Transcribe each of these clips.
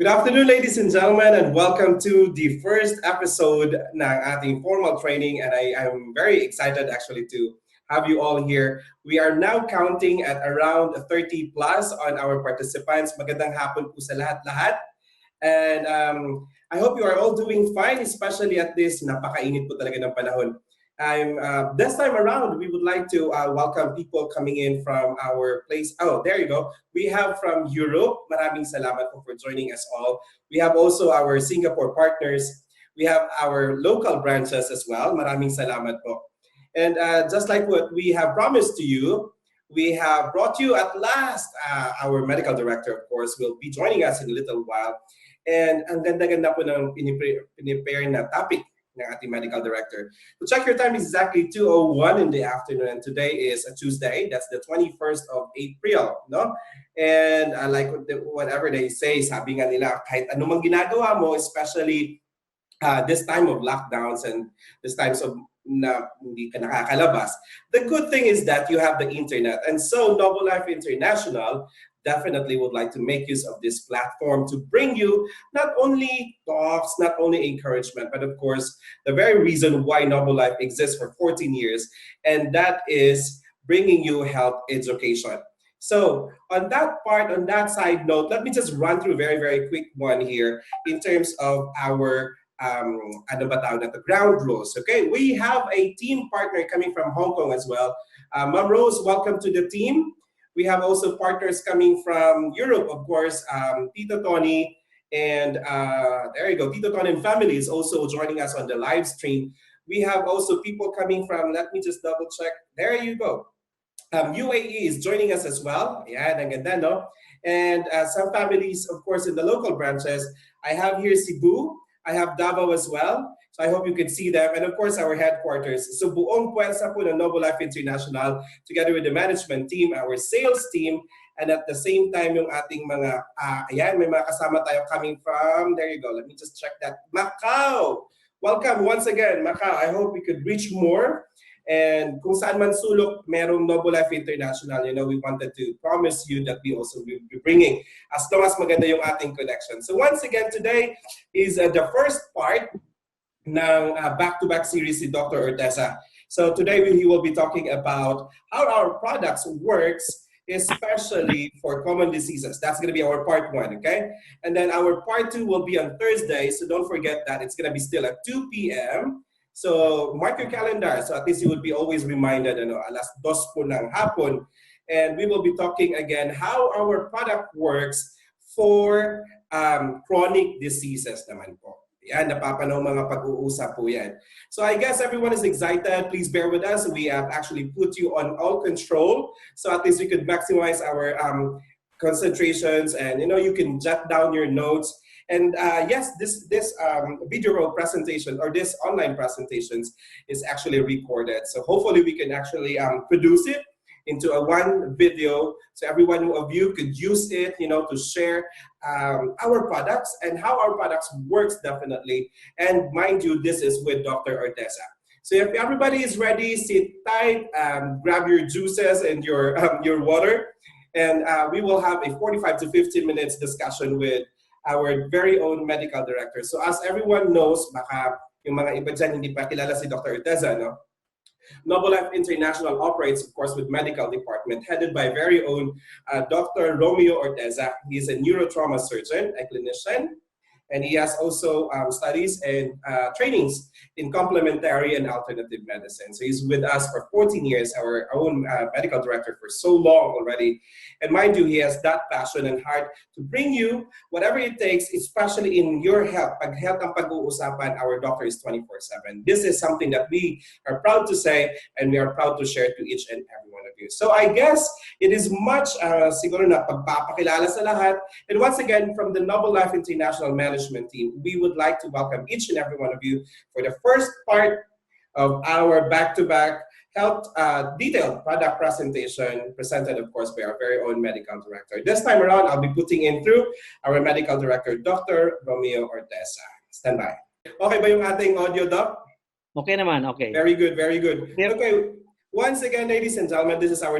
Good afternoon, ladies and gentlemen, and welcome to the first episode ng ating formal training. And I'm very excited actually to have you all here. We are now counting at around 30 plus on our participants. Magandang hapon po sa lahat-lahat. And I hope you are all doing fine, especially at this napakainit po talaga ng panahon. This time around, we would like to welcome people coming in from our place. Oh, there you go. We have from Europe. Maraming salamat po for joining us all. We have also our Singapore partners. We have our local branches as well. Maraming salamat po. And just like what we have promised to you, we have brought you at last our medical director, of course, will be joining us in a little while. And ang ganda-ganda po ng pinipare na topic ng ating medical director. To check your time, is exactly 2:01 in the afternoon, and today is a Tuesday. That's the 21st of April, no? And like whatever they say, sabi nga nila, kahit anumang ginagawa mo, especially this time of lockdowns and this times of na hindi ka nakakalabas, the good thing is that you have the internet. And so Noble Life International definitely would like to make use of this platform to bring you not only talks, not only encouragement, but of course, the very reason why Noble Life exists for 14 years, and that is bringing you health education. So on that part, on that side note, let me just run through very, very quick one here in terms of our the ground rules. Okay, we have a team partner coming from Hong Kong as well. Ma'am Rose, welcome to the team. We have also partners coming from Europe, of course, Tito Tony, and there you go, Tito Tony and family is also joining us on the live stream. We have also people coming from, let me just double check, there you go. UAE is joining us as well. Yeah, no? And some families, of course, in the local branches. I have here Cebu, I have Davao as well. So I hope you can see them. And of course, our headquarters. So buong puwersa po ng Noble Life International, together with the management team, our sales team, and at the same time, yung ating mga, ayan, may mga kasama tayo coming from, there you go, let me just check that, Macau. Welcome once again, Macau. I hope we could reach more. And kung saan man sulok, merong Noble Life International, you know, we wanted to promise you that we also will be bringing as long as maganda yung ating connection. So once again, today is the first part ng back-to-back series si Dr. Orteza. So today he will be talking about how our products works, especially for common diseases. That's going to be our part 1, okay? And then our part 2 will be on Thursday, so don't forget that it's going to be still at 2 p.m. So mark your calendar, so at least you will be always reminded, alas 2 po ng hapon. And we will be talking again how our product works for chronic diseases naman po. Yan, napapanaw mga pag-uusap po yan. So I guess everyone is excited. Please bear with us. We have actually put you on all control. So at least we could maximize our concentrations, and you can jot down your notes. And yes, this video presentation or this online presentations is actually recorded. So hopefully we can actually produce it into a one video, so every one of you could use it, to share our products and how our products works definitely. And mind you, this is with Dr. Orteza. So if everybody is ready, sit tight, grab your juices and your water, and we will have a 45 to 50 minutes discussion with our very own medical director. So as everyone knows, baka yung mga iba dyan hindi pa kilala si Dr. Orteza, no? Noble Life International operates, of course, with medical department headed by very own Dr. Romeo Orteza. He is a neurotrauma surgeon, a clinician, and he has also studies and trainings in complementary and alternative medicine. So he's with us for 14 years, our own medical director for so long already. And mind you, he has that passion and heart to bring you whatever it takes, especially in your health. Pag health ang pag-uusapan, our doctor is 24/7. This is something that we are proud to say, and we are proud to share to each and every one of you. So I guess it is much siguro na pagpapakilala sa lahat. And once again, from the Noble Life International Management team, we would like to welcome each and every one of you for the first part of our back-to-back health detailed product presentation, presented, of course, by our very own medical director. This time around, I'll be putting in through our medical director, Dr. Romeo Orteza. Stand by. Okay ba yung ating audio, Doc? Okay naman, okay. Very good, very good. Yep. Okay, Once again, ladies and gentlemen, this is our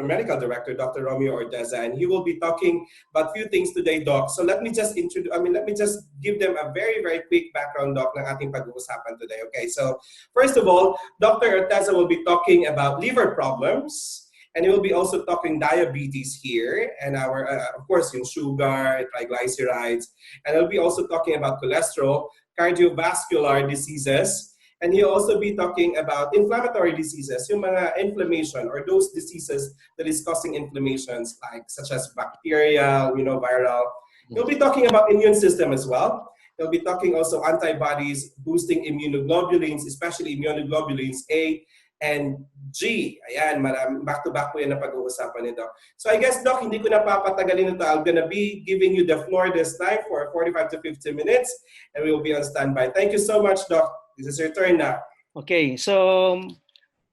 medical director, Dr. Romeo Orteza, and he will be talking about few things today, Doc. So let me just introduce, let me just give them a very, very quick background, Doc, ng ating pag-uusapan today. Okay, so first of all, Dr. Orteza will be talking about liver problems, and he will be also talking diabetes here, and of course, yung sugar, triglycerides, and he'll be also talking about cholesterol, cardiovascular diseases, and he'll also be talking about inflammatory diseases, yung mga inflammation or those diseases that is causing inflammations like such as bacterial, viral. He'll be talking about immune system as well. He'll be talking also antibodies, boosting immunoglobulins, especially immunoglobulins A and G. Ayan, back-to-back po yan na pag-uusapan ni Doc. So I guess, Doc, hindi ko na papatagalin ito. I'm gonna be giving you the floor this time for 45 to 50 minutes, and we will be on standby. Thank you so much, Doc. This is your turn now. Okay, so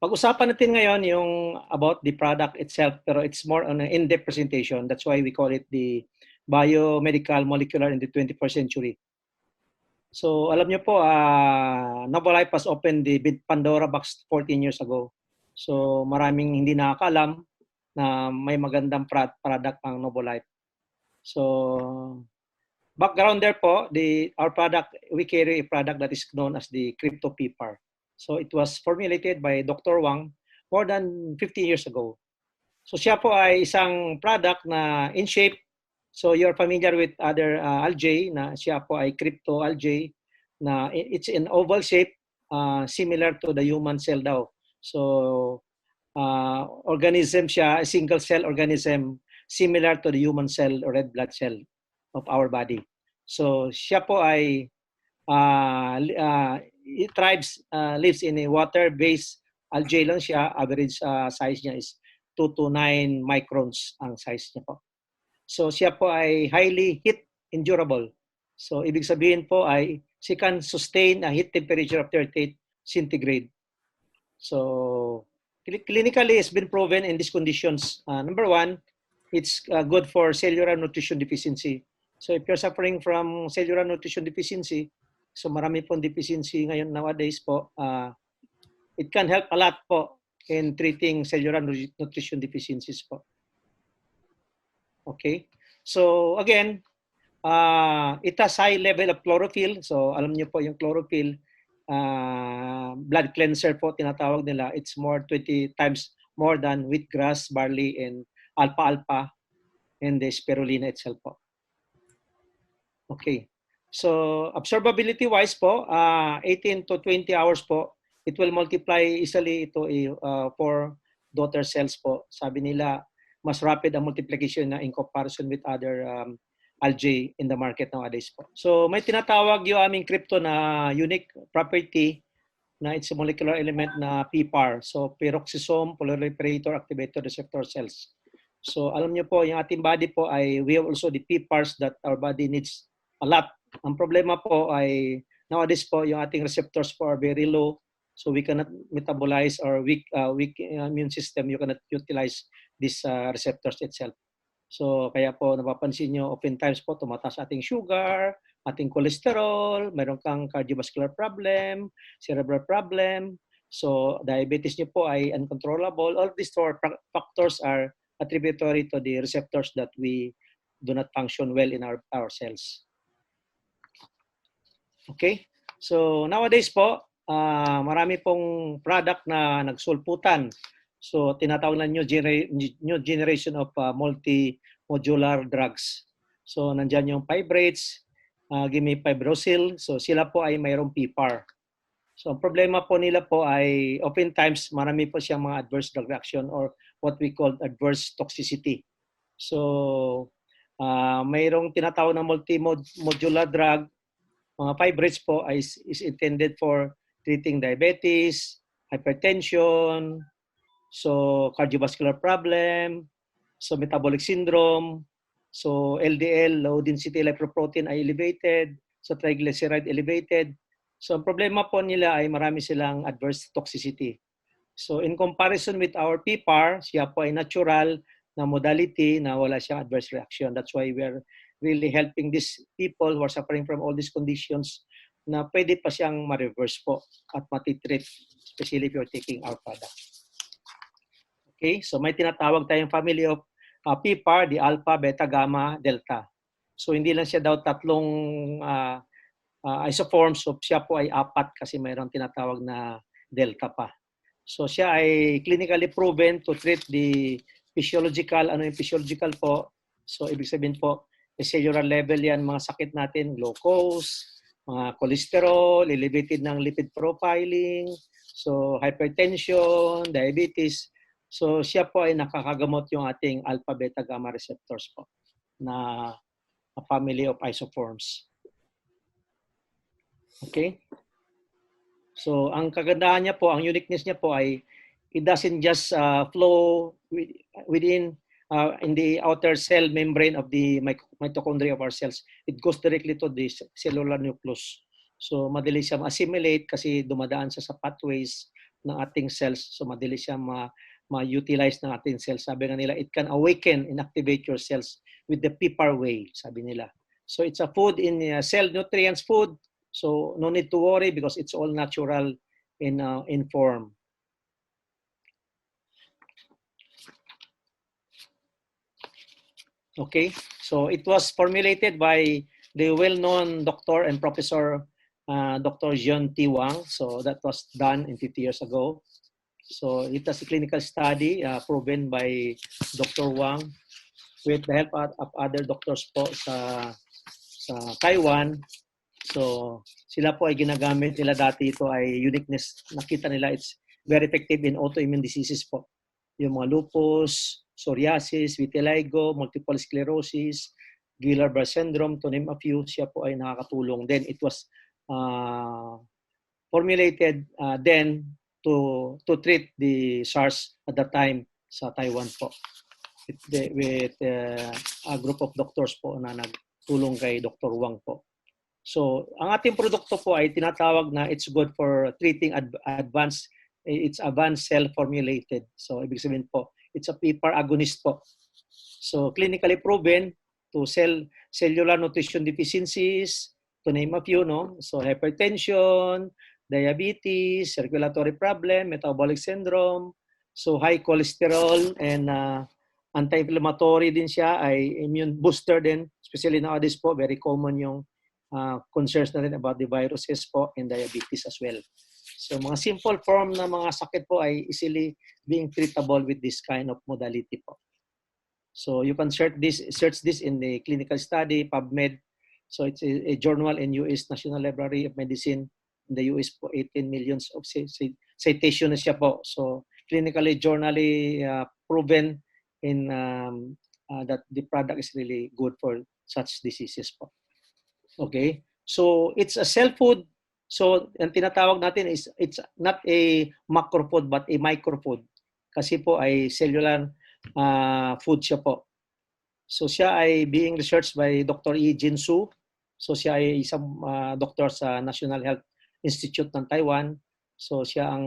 pag-usapan natin ngayon yung about the product itself, pero it's more on an in-depth presentation. That's why we call it the biomedical molecular in the 21st century. So alam niyo po, Novolife was opened the Pandora box 14 years ago. So maraming hindi nakakaalam na may magandang product ang Novolife. So background there po, our product, we carry a product that is known as the Crypto PPAR. So it was formulated by Dr. Wang more than 50 years ago. So siya po ay isang product na in shape. So you're familiar with other algae na siya po ay crypto algae na it's in oval shape, similar to the human cell daw. So organism siya, a single cell organism similar to the human cell or red blood cell of our body. So siya po ay it lives in a water-based algae lang siya. Average size niya is 2 to 9 microns ang size niya po. So siya po ay highly heat endurable. So ibig sabihin po ay she can sustain a heat temperature of 38 centigrade. So clinically it's been proven in these conditions. Number one, it's good for cellular nutrition deficiency. So if you're suffering from cellular nutrition deficiency, so marami pong deficiency ngayon nowadays po, it can help a lot po in treating cellular nutrition deficiencies po. Okay, so again, it has high level of chlorophyll. So alam niyo po yung chlorophyll, blood cleanser po tinatawag nila. It's more 20 times more than wheatgrass, barley, and alfalfa, and the spirulina itself po. Okay, so absorbability wise po, 18 to 20 hours po, it will multiply easily to 4 daughter cells po. Sabi nila, mas rapid ang multiplication na in comparison with other algae in the market nowadays po. So may tinatawag yung aming crypto na unique property na it's a molecular element na PPAR. So peroxisome proliferator activator receptor cells. So alam niyo po, yung ating body po ay we have also the PPARs that our body needs a lot. Ang problema po ay nowadays po yung ating receptors po are very low. So we cannot metabolize or weak immune system, you cannot utilize these receptors itself. So kaya po napapansin nyo, oftentimes po tumataas ating sugar, ating cholesterol, meron kang cardiovascular problem, cerebral problem. So diabetes nyo po ay uncontrollable. All these four factors are attributory to the receptors that we do not function well in our cells. Okay, so nowadays po, marami pong product na nagsulputan. So tinatawag na new generation of multi-modular drugs. So nandyan yung fibrates, gimifibrosil. So sila po ay mayroong PPAR. So ang problema po nila po ay oftentimes marami po siyang mga adverse drug reaction or what we call adverse toxicity. So mayroong tinatawag na multi-modular drug. Mga fibrates po is intended for treating diabetes, hypertension, so cardiovascular problem, so metabolic syndrome, so LDL, low density lipoprotein ay elevated, so triglyceride elevated. So ang problema po nila ay marami silang adverse toxicity. So in comparison with our PPAR, siya po ay natural na modality na wala siyang adverse reaction. That's why we are really helping these people who are suffering from all these conditions na pwede pa siyang ma-reverse po at matitreat, especially if you're taking our product. Okay, so may tinatawag tayong family of PPAR, the alpha, beta, gamma, delta. So hindi lang siya daw tatlong isoforms, so siya po ay apat kasi mayroon tinatawag na delta pa. So siya ay clinically proven to treat the physiological, ano yung physiological po? So ibig sabihin po, cellular level yan, mga sakit natin, glucose, mga cholesterol, elevated ng lipid profiling, so hypertension, diabetes. So siya po ay nakakagamot yung ating alpha, beta, gamma receptors po na a family of isoforms. Okay? So ang kagandahan niya po, ang uniqueness niya po ay it doesn't just flow within in the outer cell membrane of the mitochondria of our cells. It goes directly to the cellular nucleus. So madali siya ma-assimilate kasi dumadaan siya sa pathways ng ating cells. So madali siya ma-utilize ng ating cells. Sabi nga nila, it can awaken and activate your cells with the PPAR way, sabi nila. So it's a food in cell nutrients food. So no need to worry because it's all natural in form. Okay, so it was formulated by the well-known doctor and professor, Dr. John T. Wang. So that was done in 50 years ago. So it was a clinical study proven by Dr. Wang with the help of other doctors po sa Taiwan. So sila po ay ginagamit nila dati, ito ay uniqueness. Nakita nila it's very effective in autoimmune diseases po. Yung mga lupus, psoriasis, vitiligo, multiple sclerosis, Guillain-Barré syndrome, to name a few, siya po ay nakakatulong. Then it was formulated then to treat the SARS at that time sa Taiwan po. With a group of doctors po na nagtulong kay Dr. Wang po. So, ang ating produkto po ay tinatawag na it's good for treating advanced cell formulated. So, ibig sabihin po, it's a PPAR agonist po. So, clinically proven to cellular nutrition deficiencies, to name a few, no? So, hypertension, diabetes, circulatory problem, metabolic syndrome, so high cholesterol, and anti-inflammatory din siya, ay immune booster din, especially nowadays po, very common yung concerns na rin about the viruses po and diabetes as well. So mga simple form na mga sakit po ay easily being treatable with this kind of modality po. So you can search this in the clinical study, PubMed. So it's a journal in US National Library of Medicine in the US po, 18 millions of citation na siya po. So clinically, journally proven in that the product is really good for such diseases po. Okay, so it's a cell food. So ang tinatawag natin is it's not a macro food but a micro food. Kasi po ay cellular food siya po. So siya ay being researched by Dr. Yi Jin Su. So siya ay isang doctor sa National Health Institute ng Taiwan. So siya ang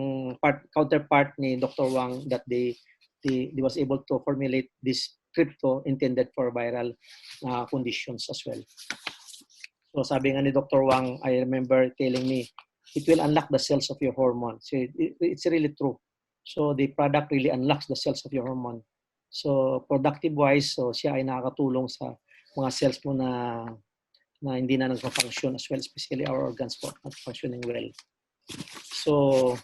counterpart ni Dr. Wang that they was able to formulate this crypto intended for viral conditions as well. So sabi nga ni Dr. Wang, I remember telling me, it will unlock the cells of your hormone. So it's really true. So the product really unlocks the cells of your hormone. So productive-wise, so siya ay nakakatulong sa mga cells mo na hindi na nagpa-function as well, especially our organs po, not functioning well. So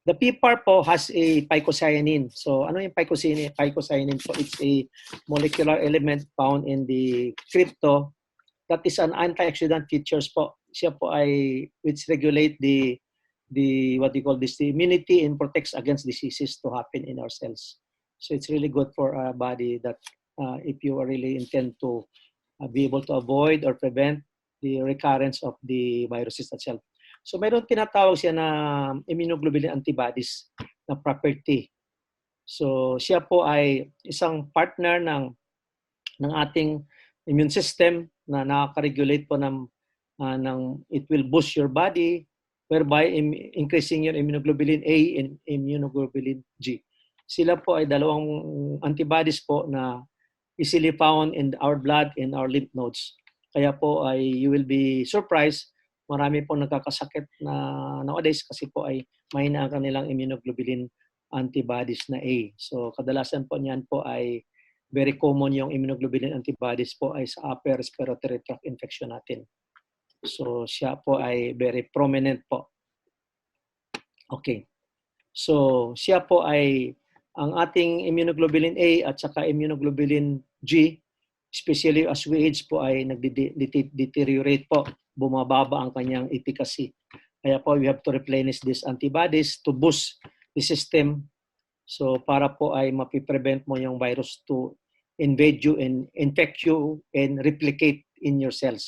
the PPAR po has a phycocyanin. So ano yung phycocyanin? Phycocyanin po, it's a molecular element found in the crypto that is an antioxidant features po. Siya po ay which regulate the what you call this, the immunity and protects against diseases to happen in our cells. So it's really good for our body that if you really intend to be able to avoid or prevent the recurrence of the viruses itself. So mayroon tinatawag siya na immunoglobulin antibodies na property. So siya po ay isang partner ng ating immune system na nakaka-regulate po ng it will boost your body whereby increasing your immunoglobulin A and immunoglobulin G. Sila po ay dalawang antibodies po na easily found in our blood and our lymph nodes. Kaya po ay you will be surprised, marami pong nagkakasakit na nowadays kasi po ay mahina ang kanilang immunoglobulin antibodies na A. So kadalasan po niyan po ay very common yung immunoglobulin antibodies po ay sa upper respiratory tract infection natin. So siya po ay very prominent po. Okay. So siya po ay ang ating immunoglobulin A at saka immunoglobulin G, especially as we age po ay nagde-deteriorate po, bumababa ang kanyang efficacy. Kaya po we have to replenish these antibodies to boost the system. So para po ay mapiprevent mo yung virus to invade you and infect you and replicate in your cells.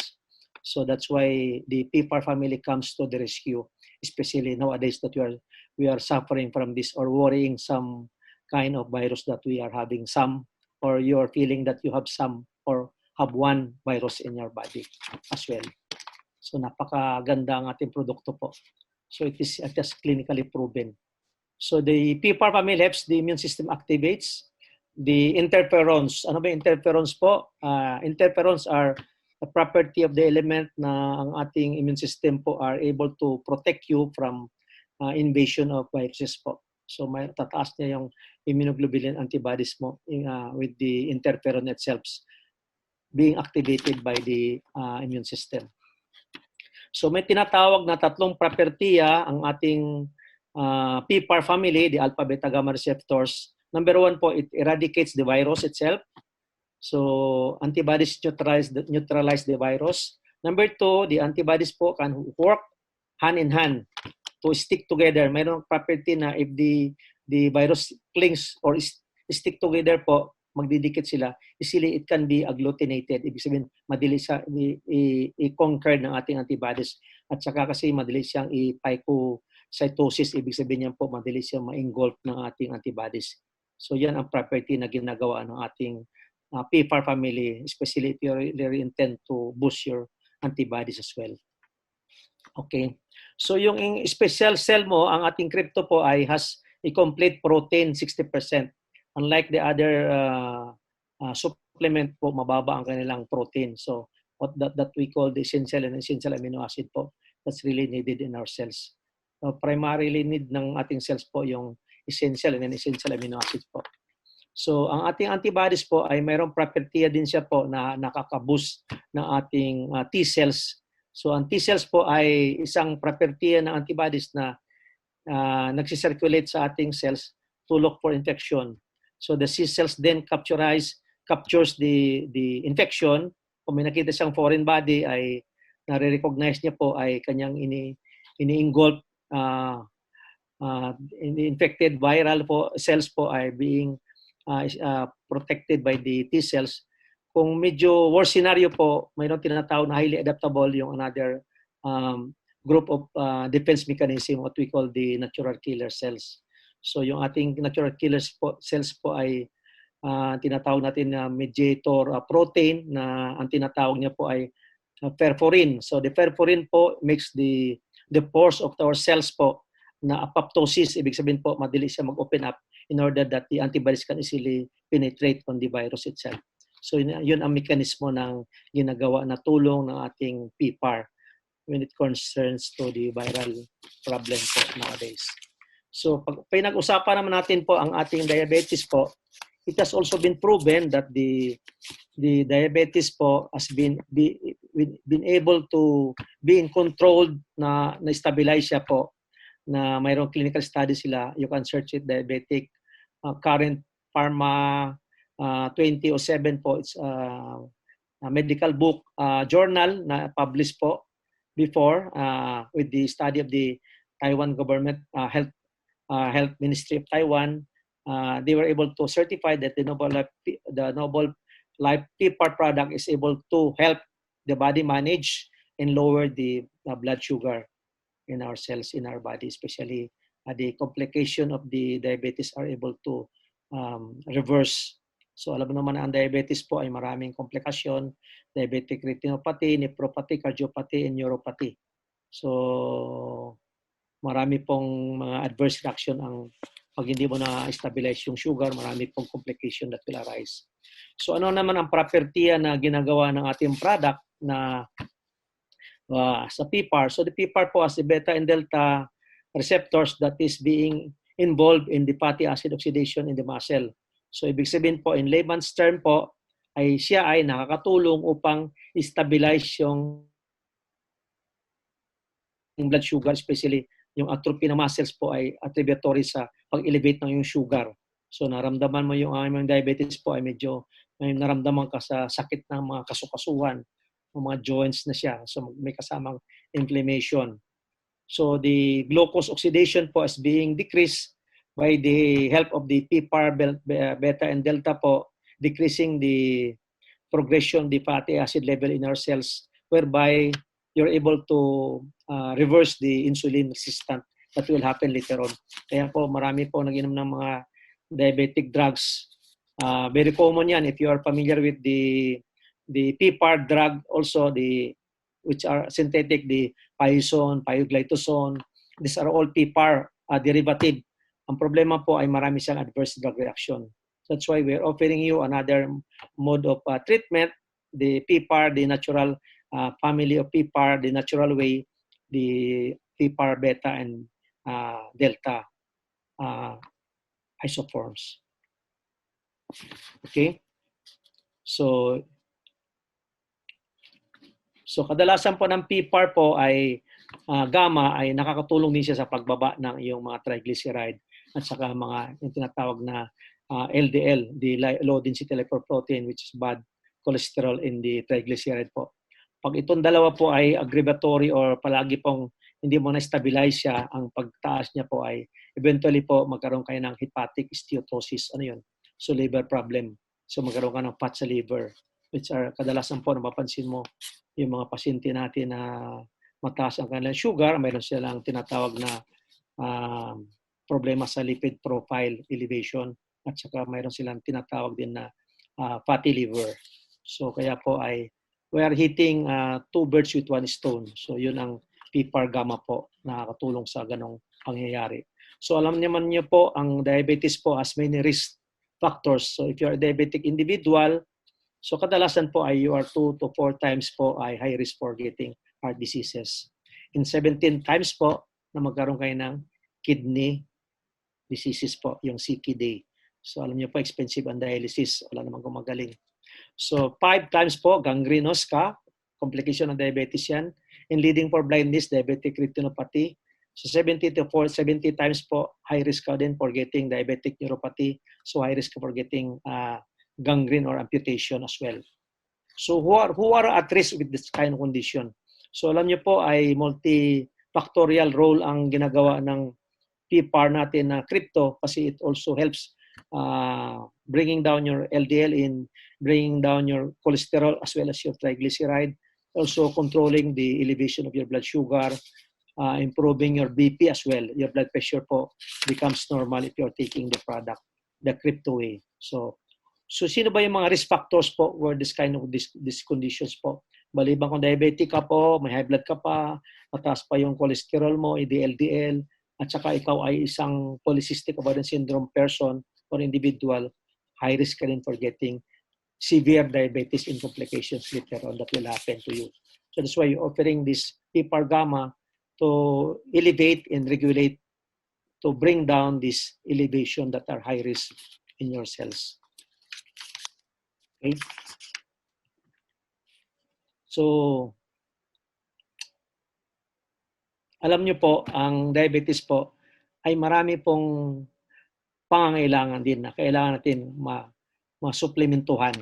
So that's why the PPAR family comes to the rescue, especially nowadays that we are suffering from this or worrying some kind of virus that we are having some, or you're feeling that you have some or have one virus in your body as well. So napakaganda ang ating produkto po. So it is just clinically proven. So the PPAR family helps the immune system activates the interferons. Ano ba interferons po? Interferons are a property of the element na ang ating immune system po are able to protect you from invasion of viruses po. So may tataas niya yung immunoglobulin antibodies mo with the interferon itself being activated by the immune system. So may tinatawag na tatlong propertiya ang ating PPAR family, the alpha beta gamma receptors. Number one po, it eradicates the virus itself. So antibodies neutralize the virus. Number two, the antibodies po can work hand in hand to stick together. Mayroong property na if the virus clings or stick together po, magdidikit sila, easily it can be agglutinated. Ibig sabihin, madali siya i-conquer ng ating antibodies. At saka kasi madali siyang i-phagocytosis. Ibig sabihin niyan po, madali siyang ma-engulf ng ating antibodies. So yan ang property na ginagawa ng ating PPAR family, especially if you really intend to boost your antibodies as well. Okay. So yung special cell mo, ang ating crypto po ay has a complete protein 60%. Unlike the other supplement po, mababa ang kanilang protein. So what that we call the essential and essential amino acid po, that's really needed in our cells. Primarily need ng ating cells po yung essential and essential amino acid po. So ang ating antibodies po ay mayroong property din siya po na nakaka-boost ng ating T cells. So ang T cells po ay isang property ng antibodies na nagsisirculate sa ating cells to look for infection. So the C cells then captures the infection. Kung may nakita siyang foreign body ay nare-recognize niya po ay kanyang ini-engulf infected viral po cells po ay being protected by the T cells. Kung medyo worst scenario po, mayroon tinatawag na highly adaptable yung another group of defense mechanism, what we call the natural killer cells. So yung ating natural killer cells po ay tinatawag natin na mediator protein na ang tinatawag niya po ay perforin. So the perforin po makes the pores of our cells po na apoptosis, ibig sabihin po madali siya mag-open up in order that the antibodies can easily penetrate on the virus itself. So yun ang mekanismo ng ginagawa na tulong ng ating PPAR when it concerns to the viral problem po nowadays. So pag pinag-usapan naman natin po ang ating diabetes po, it has also been proven that the diabetes po has been able to being controlled na stabilize siya po, na mayroong clinical study sila. You can search it, diabetic current pharma 2007 po. It's a medical book journal na published po before with the study of the Taiwan government health ministry of Taiwan. They were able to certify that the Noble Life PPAR product is able to help the body manage and lower the blood sugar in our cells, in our body, especially the complication of the diabetes are able to reverse. So alam mo naman ang diabetes po ay maraming komplikasyon, diabetic retinopathy, nephropathy, cardiopathy, and neuropathy. So marami pong mga adverse reaction ang pag hindi mo na-stabilize yung sugar, marami pong complication that will arise. So ano naman ang property na ginagawa ng ating product na sa PPAR? So the PPAR po has the beta and delta receptors that is being involved in the fatty acid oxidation in the muscle. So ibig sabihin po, in layman's term po, ay siya ay nakakatulong upang stabilize yung blood sugar, especially yung atrophy ng muscles po ay attributory sa pag-elevate ng yung sugar. So naramdaman mo yung aming diabetes po ay medyo may naramdaman ka sa sakit ng mga kasukasuhan, ng mga joints na siya. So may kasamang inflammation. So the glucose oxidation po is being decreased by the help of the PPAR, beta and delta po, decreasing the progression of the fatty acid level in our cells, whereby you're able to reverse the insulin resistant that will happen later on. Kaya po marami po nag-inom ng mga diabetic drugs. Very common yan if you are familiar with the PPAR drug, also which are synthetic, the pioson, pioglitazone. These are all PPAR derivative. Ang problema po ay marami siyang adverse drug reaction. That's why we're offering you another mode of treatment, the PPAR, the natural family of PPAR, the natural way, the PPAR beta and delta isoforms. Okay? So kadalasan po ng PPAR po ay gamma ay nakakatulong din siya sa pagbaba ng iyong mga triglyceride at saka mga yung tinatawag na LDL, the low density lipoprotein, which is bad cholesterol in the triglyceride po. Pag itong dalawa po ay aggravatory or palagi pong hindi mo na-stabilize siya, ang pagtaas niya po ay eventually po magkaroon kayo ng hepatic steatosis. Ano yun? So liver problem. So magkaroon ka ng fat sa liver, which are kadalasan po napapansin mo yung mga pasyente natin na mataas ang kanilang sugar, mayroon silang tinatawag na problema sa lipid profile elevation at saka mayroon silang tinatawag din na fatty liver. So kaya po ay we are hitting two birds with one stone. So yun ang PPAR gamma po, nakakatulong sa ganong pangyayari. So alam naman niyo po, ang diabetes po has many risk factors. So if you're a diabetic individual, so kadalasan po ay you are 2 to 4 times po ay high risk for getting heart diseases. In 17 times po na magkaroon kayo ng kidney diseases po, yung CKD. So alam niyo po, expensive ang dialysis. Wala namang gumagaling. So 5 times po, gangrenous ka. Complication ng diabetes yan. And leading for blindness, diabetic retinopathy. So 70 times po, high risk ka din for getting diabetic neuropathy. So high risk ka for getting gangrene or amputation as well. So who are at risk with this kind of condition? So alam niyo po ay multifactorial role ang ginagawa ng PPAR natin na crypto kasi it also helps bringing down your LDL in bringing down your cholesterol as well as your triglyceride, also controlling the elevation of your blood sugar, improving your BP as well. Your blood pressure po becomes normal if you're taking the product the crypto way. So sino ba yung mga risk factors po for this kind of these conditions po? Maliban kung diabetic ka po, may high blood ka pa, mataas pa yung cholesterol mo, LDL, at saka ikaw ay isang polycystic ovarian syndrome person or individual, high risk ka rin for getting severe diabetes and complications later on that will happen to you. So that's why you're offering this PPAR gamma to elevate and regulate, to bring down this elevation that are high risk in your cells. Okay. So, alam nyo po, ang diabetes po ay marami pong pangangailangan din na kailangan natin masuplementuhan.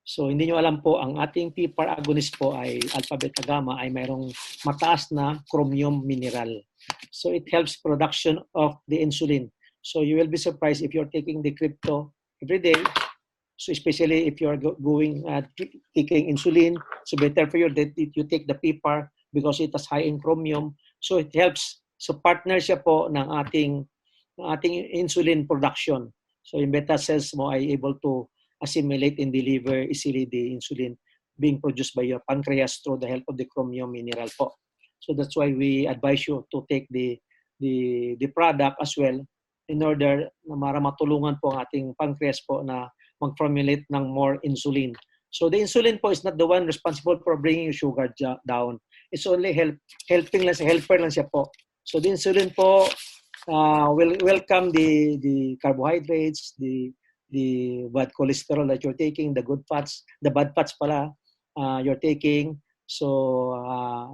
So, hindi nyo alam po, ang ating PPAR agonist po ay alpha beta gamma ay mayroong mataas na chromium mineral. So, it helps production of the insulin. So, you will be surprised if you're taking the crypto every day. So, especially if you're going taking insulin, so better for you that you take the PPAR because it has high in chromium. So, it helps. So, partner siya po ng ating insulin production. So, yung beta cells mo ay able to assimilate and deliver easily the insulin being produced by your pancreas through the help of the chromium mineral po. So, that's why we advise you to take the product as well in order na matulungan po ang ating pancreas po na mag-formulate ng more insulin. So, the insulin po is not the one responsible for bringing your sugar down. It's only helping lang siya, helper lang siya po. So, the insulin po will welcome the carbohydrates, the bad cholesterol that you're taking, the good fats, the bad fats pala you're taking. So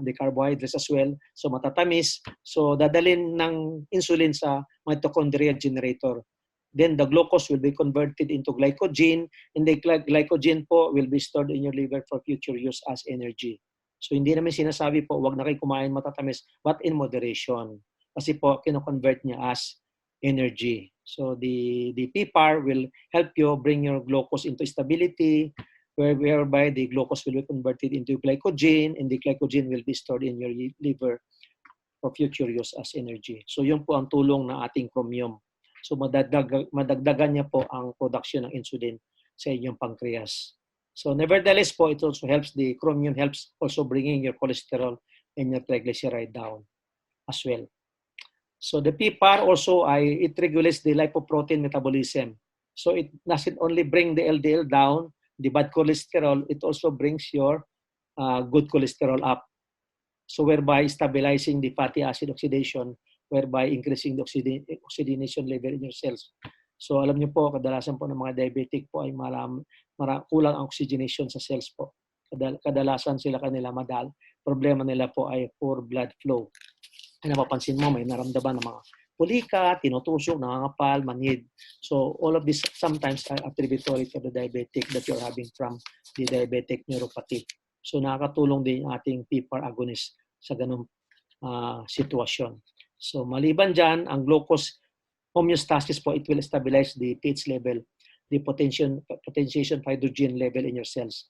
the carbohydrates as well. So matatamis. So dadalhin ng insulin sa mitochondrial generator. Then the glucose will be converted into glycogen, and the glycogen po will be stored in your liver for future use as energy. So hindi namin sinasabi po, wag na kayo kumain matatamis, but in moderation. Kasi po, kino-convert niya as energy. So the PPAR will help you bring your glucose into stability, whereby the glucose will be converted into glycogen, and the glycogen will be stored in your liver for future use as energy. So yun po ang tulong ng ating chromium. So madagdagan niya po ang production ng insulin sa inyong pancreas. So nevertheless po, it also helps, the chromium helps also bringing your cholesterol and your triglyceride down as well. So the PPAR also, it regulates the lipoprotein metabolism. So it doesn't only bring the LDL down, the bad cholesterol, it also brings your good cholesterol up. So whereby stabilizing the fatty acid oxidation, whereby increasing the oxidation level in your cells. So alam niyo po, kadalasan po ng mga diabetic po ay kulang ang oxygenation sa cells po. Kadalasan sila kanila madal. Problema nila po ay poor blood flow. Ay napapansin mo, may naramdaman ng mga pulika, tinutusok, nangangapal, manhid. So all of this sometimes are attributary to the diabetic that you're having from the diabetic neuropathy. So nakakatulong din yung ating PPAR agonist sa ganung sitwasyon. So maliban dyan, ang glucose homeostasis po, it will stabilize the pH level, the potentiation of hydrogen level in your cells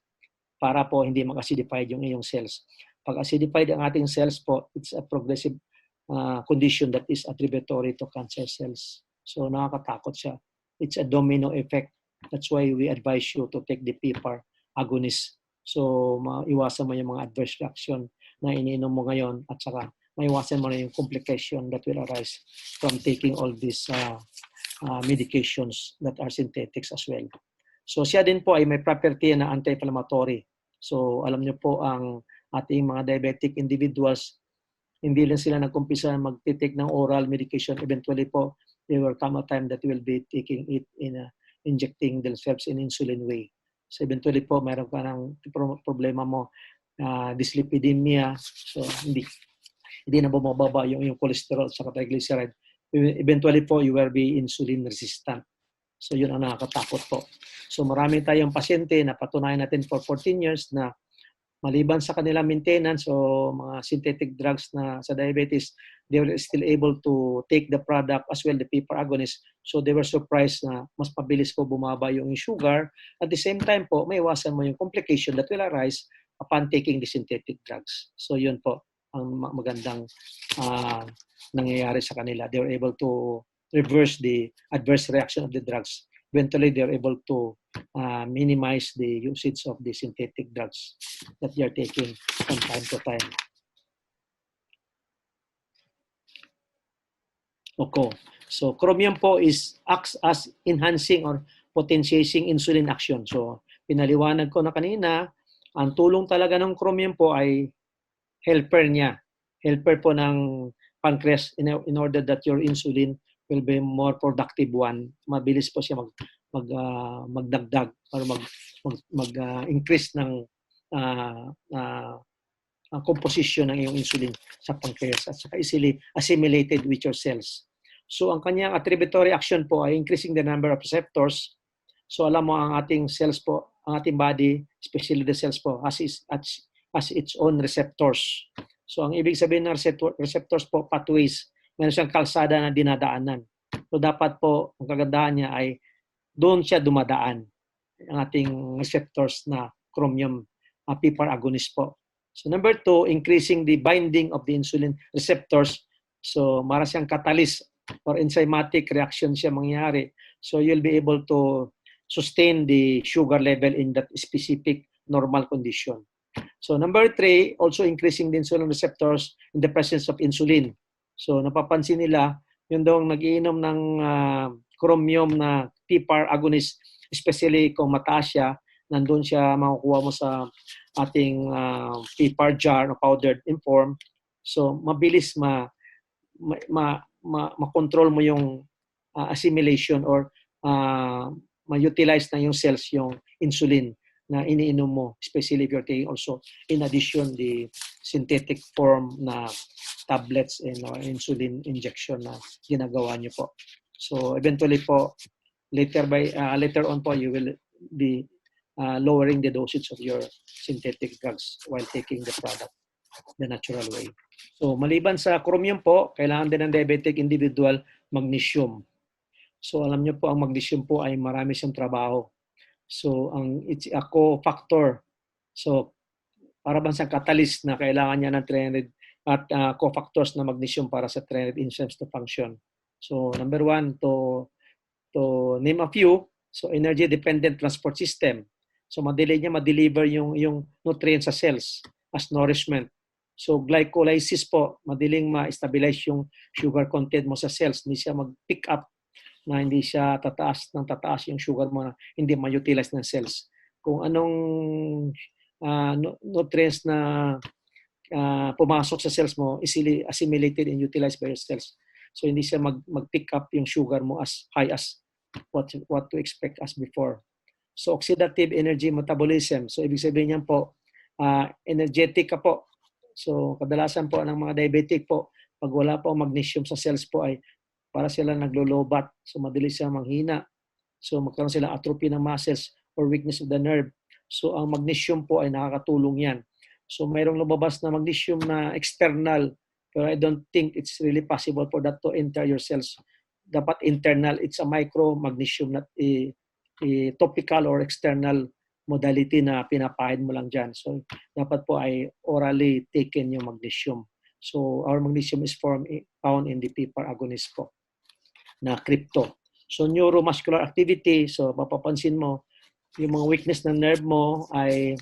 para po hindi mag-acidified yung iyong cells. Pag acidified ang ating cells po, it's a progressive condition that is attributary to cancer cells. So nakakatakot siya. It's a domino effect. That's why we advise you to take the PPAR agonist. So maiwasan mo yung mga adverse reaction na iniinom mo ngayon, at saka maiwasan mo na yung complication that will arise from taking all these medications that are synthetics as well. So siya din po ay may property na anti-inflammatory. So alam niyo po, ang ating mga diabetic individuals, hindi lang sila nagkumpisa mag-take ng oral medication. Eventually po, there will come a time that will be taking it in injecting themselves in insulin way. So eventually po, mayroon ka ng problema mo, dyslipidemia. So hindi na bumababa yung cholesterol sa triglyceride. Eventually po, you will be insulin resistant. So yun ang nakakatakot po. So marami tayong pasyente na patunayan natin for 14 years na maliban sa kanilang maintenance o mga synthetic drugs na sa diabetes, they were still able to take the product as well, the PPAR agonist. So they were surprised na mas mabilis po bumaba yung sugar. At the same time po, may iwasan mo yung complication that will arise upon taking the synthetic drugs. So yun po ang magandang nangyayari sa kanila. They were able to reverse the adverse reaction of the drugs. Eventually, they're able to minimize the usage of the synthetic drugs that they are taking from time to time. Okay. So chromium po acts as enhancing or potentiating insulin action. So pinaliwanag ko na kanina, ang tulong talaga ng chromium po ay helper niya. Helper po ng pancreas in order that your insulin will be more productive one. Mabilis po siya magdagdag or mag-increase ng composition ng iyong insulin sa pancreas at saka easily assimilated with your cells. So ang kanyang attributary action po ay increasing the number of receptors. So alam mo, ang ating cells po, ang ating body, especially the cells po, has its own receptors. So ang ibig sabihin ng receptors po, pathways. Meron siyang kalsada na dinadaanan. So dapat po, ang kagandahan niya ay doon siya dumadaan. Ang ating receptors na chromium PPAR agonist po. So number 2, increasing the binding of the insulin receptors. So mara siyang catalyst or enzymatic reaction siya mangyari. So you'll be able to sustain the sugar level in that specific normal condition. So number 3, also increasing the insulin receptors in the presence of insulin. So napapansin nila, yung daw nag-iinom ng chromium na PPAR agonist, especially kung mataas siya, nandun siya makukuha mo sa ating PPAR jar na powdered in form. So mabilis ma-control mo yung assimilation or ma-utilize na yung cells yung insulin na iniinom mo, especially if you're taking also in addition the synthetic form na tablets and insulin injection na ginagawa niyo po. So eventually po later on po you will be lowering the dosage of your synthetic drugs while taking the product the natural way. So maliban sa chromium po, kailangan din ng diabetic individual magnesium. So alam niyo po ang magnesium po ay marami siyang trabaho. So it's a cofactor. So para bang sa catalyst na kailangan niya ng 300 at cofactors na magnesium para sa 300 enzymes to function. So number 1 to name a few, so energy dependent transport system. So madali niya ma-deliver yung nutrients sa cells as nourishment. So glycolysis po, madaling ma-stabilize yung sugar content mo sa cells. Hindi siya mag-pick up na hindi siya tataas yung sugar mo na hindi ma-utilize ng cells. Kung anong nutrients na pumasok sa cells mo, easily assimilated and utilized by your cells. So hindi siya mag-pick up yung sugar mo as high as what to expect as before. So oxidative energy metabolism. So ibig sabihin niyan po, energetic ka po. So kadalasan po ng mga diabetic po, pag wala po magnesium sa cells po ay para sila naglolobat. So madali siya manghina. So magkaroon sila atrophy ng muscles or weakness of the nerve. So ang magnesium po ay nakakatulong yan. So mayroong lumabas na magnesium na external, pero I don't think it's really possible for that to enter your cells. Dapat internal, it's a micro magnesium, not a topical or external modality na pinapahid mo lang dyan. So dapat po ay orally taken yung magnesium. So our magnesium is found in the PPAR agonist po na crypto. So neuromuscular activity, so mapapansin mo, yung mga weakness ng nerve mo ay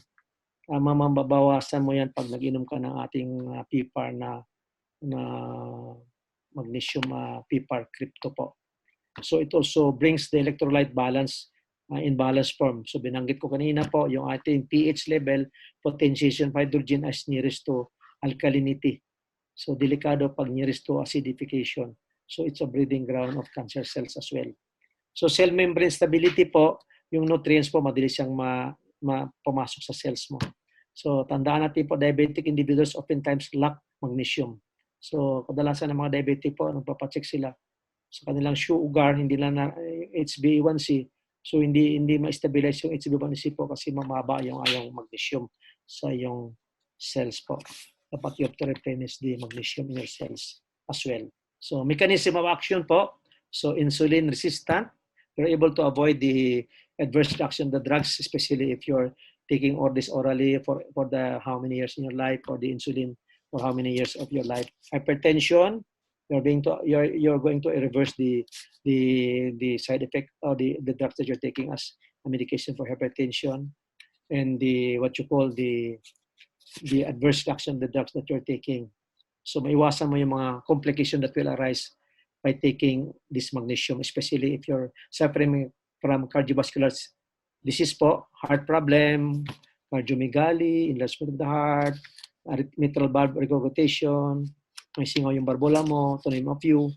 mamabawasan mo yan pag nag-inom ka ng ating PPAR na magnesium PPAR crypto po. So it also brings the electrolyte balance in balanced form. So binanggit ko kanina po, yung ating pH level, potentiation of hydrogen as nearest to alkalinity. So delikado pag nearest to acidification. So it's a breeding ground of cancer cells as well. So cell membrane stability po, yung nutrients po madali siyang pumasok sa cells mo. So tandaan natin po, diabetic individuals oftentimes lack magnesium. So kadalasan ng mga diabetic po, nagpapacheck sila sa kanilang sugar, hindi lang na HbA1c. So hindi ma-stabilize yung HbA1c po kasi mamaba yung magnesium sa yung cells po. Dapat you have to replenish the magnesium in your cells as well. So mechanism of action po. So insulin resistant. You're able to avoid the adverse reaction of the drugs, especially if you're taking all this orally for the how many years in your life, or the insulin for how many years of your life. Hypertension, you're going to reverse the side effect or the drugs that you're taking as a medication for hypertension, and the what you call the adverse reaction of the drugs that you're taking. So maiwasan mo yung mga complication that will arise by taking this magnesium, especially if you're suffering from cardiovascular disease po, heart problem, cardiomegaly, enlargement of the heart, mitral valve regurgitation, may singaw yung barbola mo, to name a few.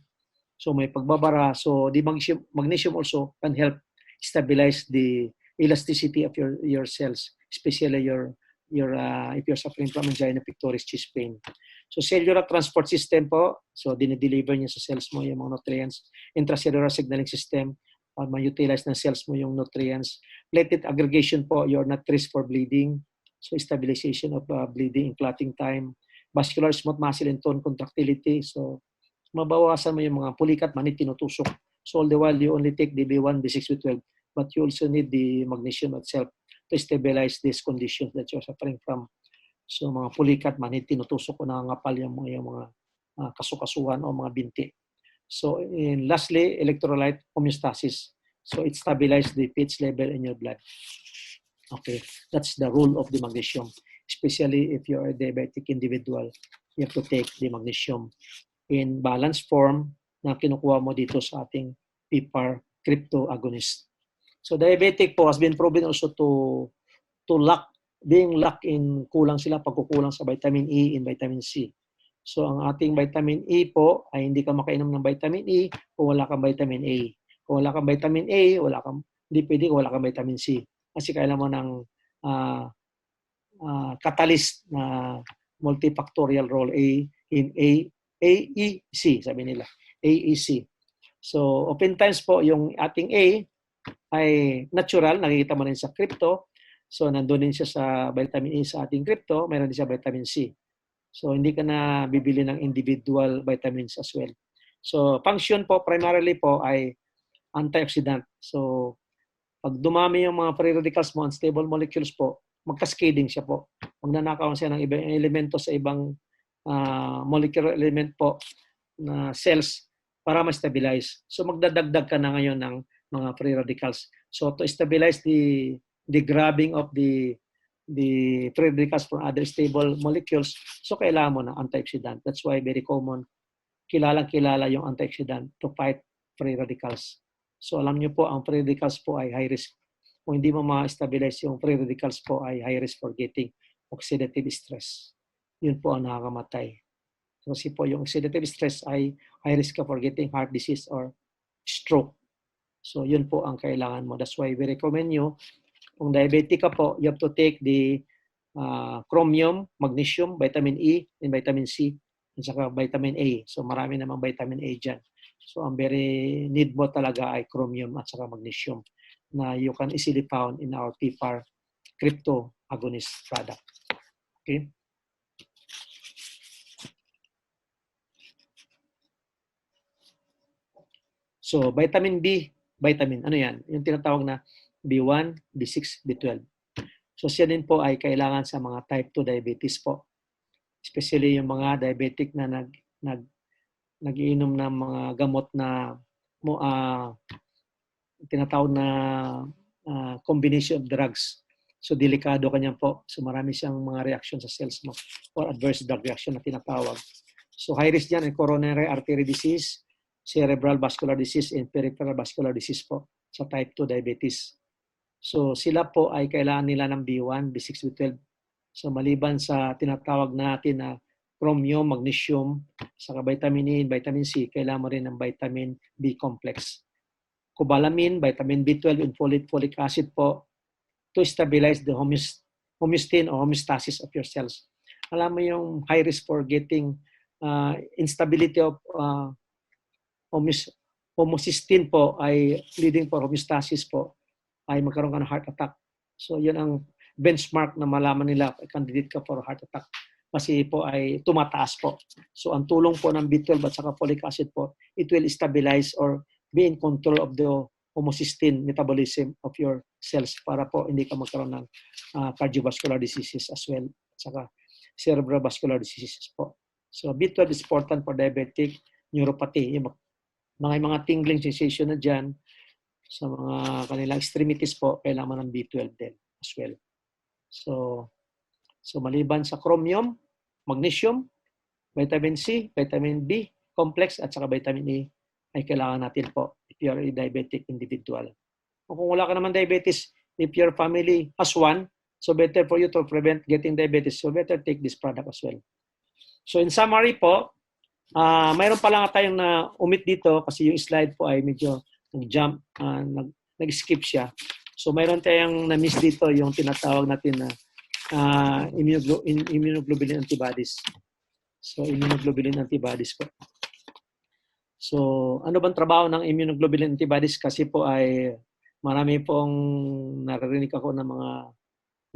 So may pagbabara. So the magnesium also can help stabilize the elasticity of your cells, especially if you're suffering from angina pectoris, chest pain. So cellular transport system po, so dinideliver niya sa cells mo yung mga nutrients. Intracellular signaling system, ma-utilize ng cells mo yung nutrients. Platelet aggregation po, you're not risk for bleeding. So stabilization of bleeding and clotting time. Vascular smooth muscle and tone contractility. So mabawasan mo yung mga pulikat, manit, tinutusok. So all the while, you only take the B1, B6, B12, but you also need the magnesium itself to stabilize these conditions that you're suffering from. So mga pulikat, manit, tinutusok o nangangapal yung mga kasukasuhan o mga binti. So lastly, electrolyte homeostasis. So it stabilizes the pH level in your blood. Okay, that's the role of the magnesium. Especially if you're a diabetic individual, you have to take the magnesium in balanced form na kinukuha mo dito sa ating PPAR crypto agonist. So diabetic po has been proven also to being lack in kulang sila pagkukulang sa vitamin E and vitamin C. So ang ating vitamin E po ay hindi ka makainom ng vitamin E kung wala kang vitamin A. Kung wala kang vitamin A, hindi pwede kung wala kang vitamin C. Kasi kailangan mo ng uh, catalyst na multifactorial role AEC, sabi nila. AEC. So oftentimes po yung ating A ay natural, nakikita mo rin sa crypto. So nandun din siya sa vitamin E sa ating crypto, mayroon din siya vitamin C. So hindi ka na bibili ng individual vitamins as well. So function po primarily po ay antioxidant. So pag dumami yung mga free radicals mo, unstable molecules po, magkascading siya po. Magnanakaw siya ng ibang elemento sa ibang molecular element po na cells para ma-stabilize. So magdadagdag ka na ngayon ng mga free radicals. So to stabilize the grabbing of the free radicals from other stable molecules, so kailangan mo ng antioxidant. That's why very common, kilalang-kilala yung antioxidant to fight free radicals. So alam niyo po, ang free radicals po ay high risk. Kung hindi mo ma-stabilize yung free radicals po ay high risk for getting oxidative stress. Yun po ang nakakamatay. Kasi po yung oxidative stress ay high risk ka for getting heart disease or stroke. So yun po ang kailangan mo. That's why we recommend you, kung diabetic ka po, you have to take the chromium, magnesium, vitamin E, and vitamin C, at saka vitamin A. So marami namang vitamin A dyan. So ang very need mo talaga ay chromium at saka magnesium na you can easily found in our PPAR crypto agonist product. Okay? So vitamin B, ano yan? Yung tinatawag na B1, B6, B12. So siya din po ay kailangan sa mga type 2 diabetes po. Especially yung mga diabetic na nag-iinom ng mga gamot na tinatawag na combination of drugs. So delikado kanyan po. So marami siyang mga reaction sa cells mo or adverse drug reaction na tinatawag. So high risk dyan ay coronary artery disease, cerebral vascular disease, and peripheral vascular disease po sa type 2 diabetes. So sila po ay kailangan nila ng B1, B6, B12. So maliban sa tinatawag natin na chromium, magnesium, saka vitamin E, vitamin C, kailangan mo rin ng vitamin B complex. Cobalamin, vitamin B12, and folic acid po to stabilize the homeostasis or homeostasis of your cells. Alam mo yung high risk for getting instability of homocysteine po ay leading for homeostasis po ay magkaroon ka ng heart attack. So yun ang benchmark na malaman nila candidate ka for heart attack kasi po ay tumataas po. So ang tulong po ng B12 at saka folic acid po, it will stabilize or be in control of the homocysteine metabolism of your cells para po hindi ka magkaroon ng cardiovascular diseases as well at saka cerebrovascular diseases po. So B12 is important for diabetic neuropathy. Yung mga tingling sensation na dyan, sa mga kanilang extremities po, kailangan ng B12 din as well. So maliban sa chromium, magnesium, vitamin C, vitamin B, complex, at saka vitamin E, ay kailangan natin po if you are a diabetic individual. O kung wala ka naman diabetes, if your family has one, so better for you to prevent getting diabetes, so better take this product as well. So in summary po, mayroon pa lang tayong na omit dito kasi yung slide po ay medyo nag-jump, nag-skip siya. So mayroon tayong na-miss dito yung tinatawag natin na immunoglobulin antibodies. So immunoglobulin antibodies po. So ano bang trabaho ng immunoglobulin antibodies? Kasi po ay marami pong naririnig ako ng mga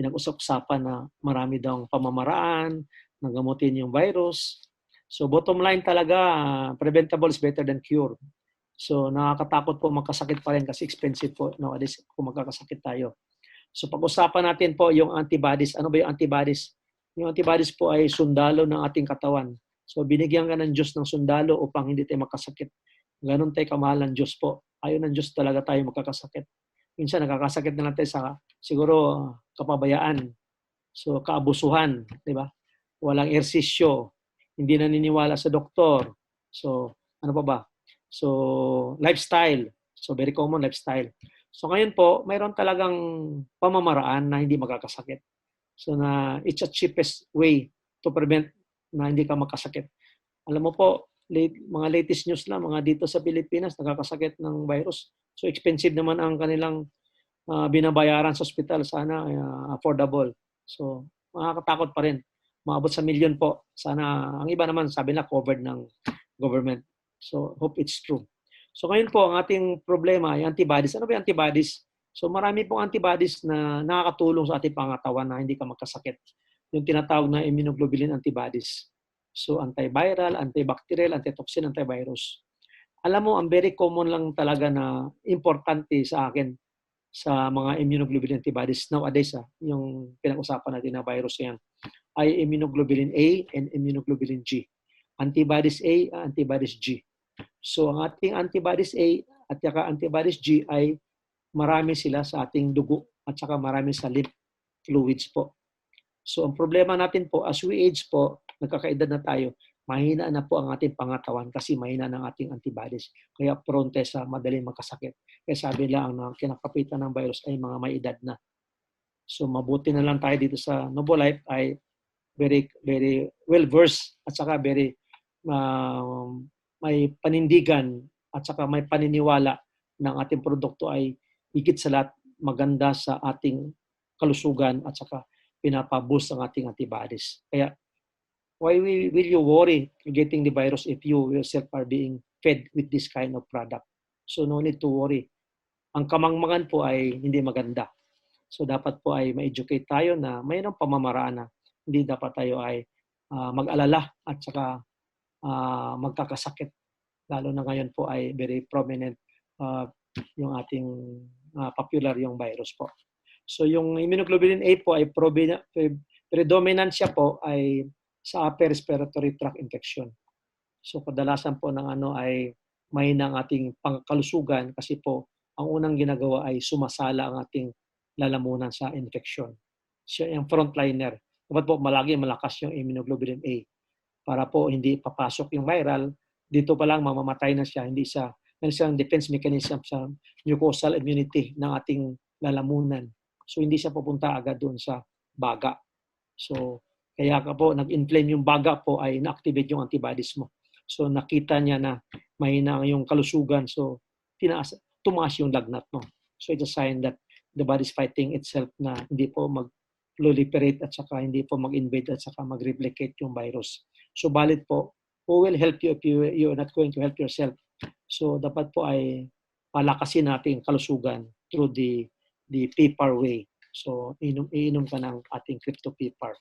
pinag-usap-usapan na marami daw pamamaraan na gamutin yung virus. So bottom line talaga, preventable is better than cure. So nakakatakot po magkasakit pa rin kasi expensive po nowadays kung magkakasakit tayo. So pag-usapan natin po yung antibodies. Ano ba yung antibodies? Yung antibodies po ay sundalo ng ating katawan. So binigyan ka ng Diyos ng sundalo upang hindi tayo magkasakit. Ganon tayo kamahal ng Diyos po. Ayaw ng Diyos talaga tayo magkakasakit. Minsan nakakasakit na lang tayo sa siguro kapabayaan. So kaabusuhan, di ba? Walang ersisyo. Hindi naniniwala sa doktor. So ano pa ba? So lifestyle. So very common lifestyle. So ngayon po, mayroon talagang pamamaraan na hindi magkakasakit. So na it's a cheapest way to prevent na hindi ka magkasakit. Alam mo po, mga latest news lang, mga dito sa Pilipinas, nakakasakit ng virus. So expensive naman ang kanilang binabayaran sa ospital. Sana affordable. So makakatakot pa rin. Maabot sa milyon po. Sana, ang iba naman sabi na covered ng government. So hope it's true. So ngayon po, ang ating problema ay antibodies. Ano ba yung antibodies? So marami pong antibodies na nakakatulong sa ating pangatawan na hindi ka magkasakit. Yung tinatawag na immunoglobulin antibodies. So antiviral, antibacterial, antitoxin, antivirus. Alam mo, ang very common lang talaga na importante sa akin sa mga immunoglobulin antibodies nowadays, yung pinag-usapan natin na virus yan, ay immunoglobulin A and immunoglobulin G. Antibodies A, antibodies G. So ang ating antibodies A at saka antibodies G ay marami sila sa ating dugo at saka marami sa lymph fluids po. So ang problema natin po, as we age po, nagkakaedad na tayo, mahina na po ang ating pangatawan kasi mahina ng ating antibodies. Kaya prone tayo sa madaling magkasakit. Kaya sabi lang na kinakapitan ng virus ay mga may edad na. So mabuti na lang tayo dito sa Nobolife ay very, very well-versed at saka very may panindigan at saka may paniniwala ng ating produkto ay higit sa lahat maganda sa ating kalusugan at saka pinapaboost ang ating antibodies. Kaya, why will you worry getting the virus if you yourself are being fed with this kind of product? So, no need to worry. Ang kamangmangan po ay hindi maganda. So, dapat po ay ma-educate tayo na mayroong pamamaraan na hindi dapat tayo ay mag-alala at saka magkakasakit. Lalo na ngayon po ay very prominent yung ating popular yung virus po. So yung immunoglobulin A po ay predominant siya po ay sa upper respiratory tract infection. So kadalasan po ng ay mahina ang ating pangkalusugan kasi po ang unang ginagawa ay sumasala ang ating lalamunan sa infection. Siya yung frontliner. Dapat po malakas yung immunoglobulin A para po hindi papasok yung viral. Dito pa lang mamamatay na siya, hindi siya ang defense mechanism sa mucosal immunity ng ating lalamunan. So hindi siya pupunta agad doon sa baga. So kaya ka po nag-inflame yung baga po ay na-activate yung antibodies mo. So nakita niya na mahina yung kalusugan. So tumaas yung lagnat mo. So it's a sign that the body is fighting itself na hindi po mag-proliferate at saka hindi po mag-invade at saka mag-replicate yung virus. So valid po, who will help you if you're not going to help yourself? So dapat po ay palakasin natin kalusugan through the PPAR way. So iinom ka ng ating crypto-PPAR.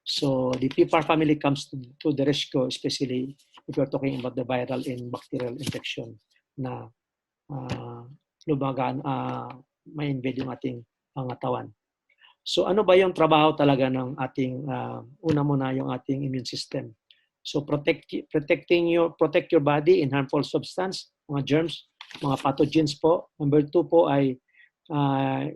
So the PPAR family comes to the rescue, especially if you're talking about the viral and bacterial infection na may invade yung ating pangatawan. So ano ba yung trabaho talaga ng ating una muna yung ating immune system? So protect your body in harmful substance, mga germs, mga pathogens po. Number 2 po ay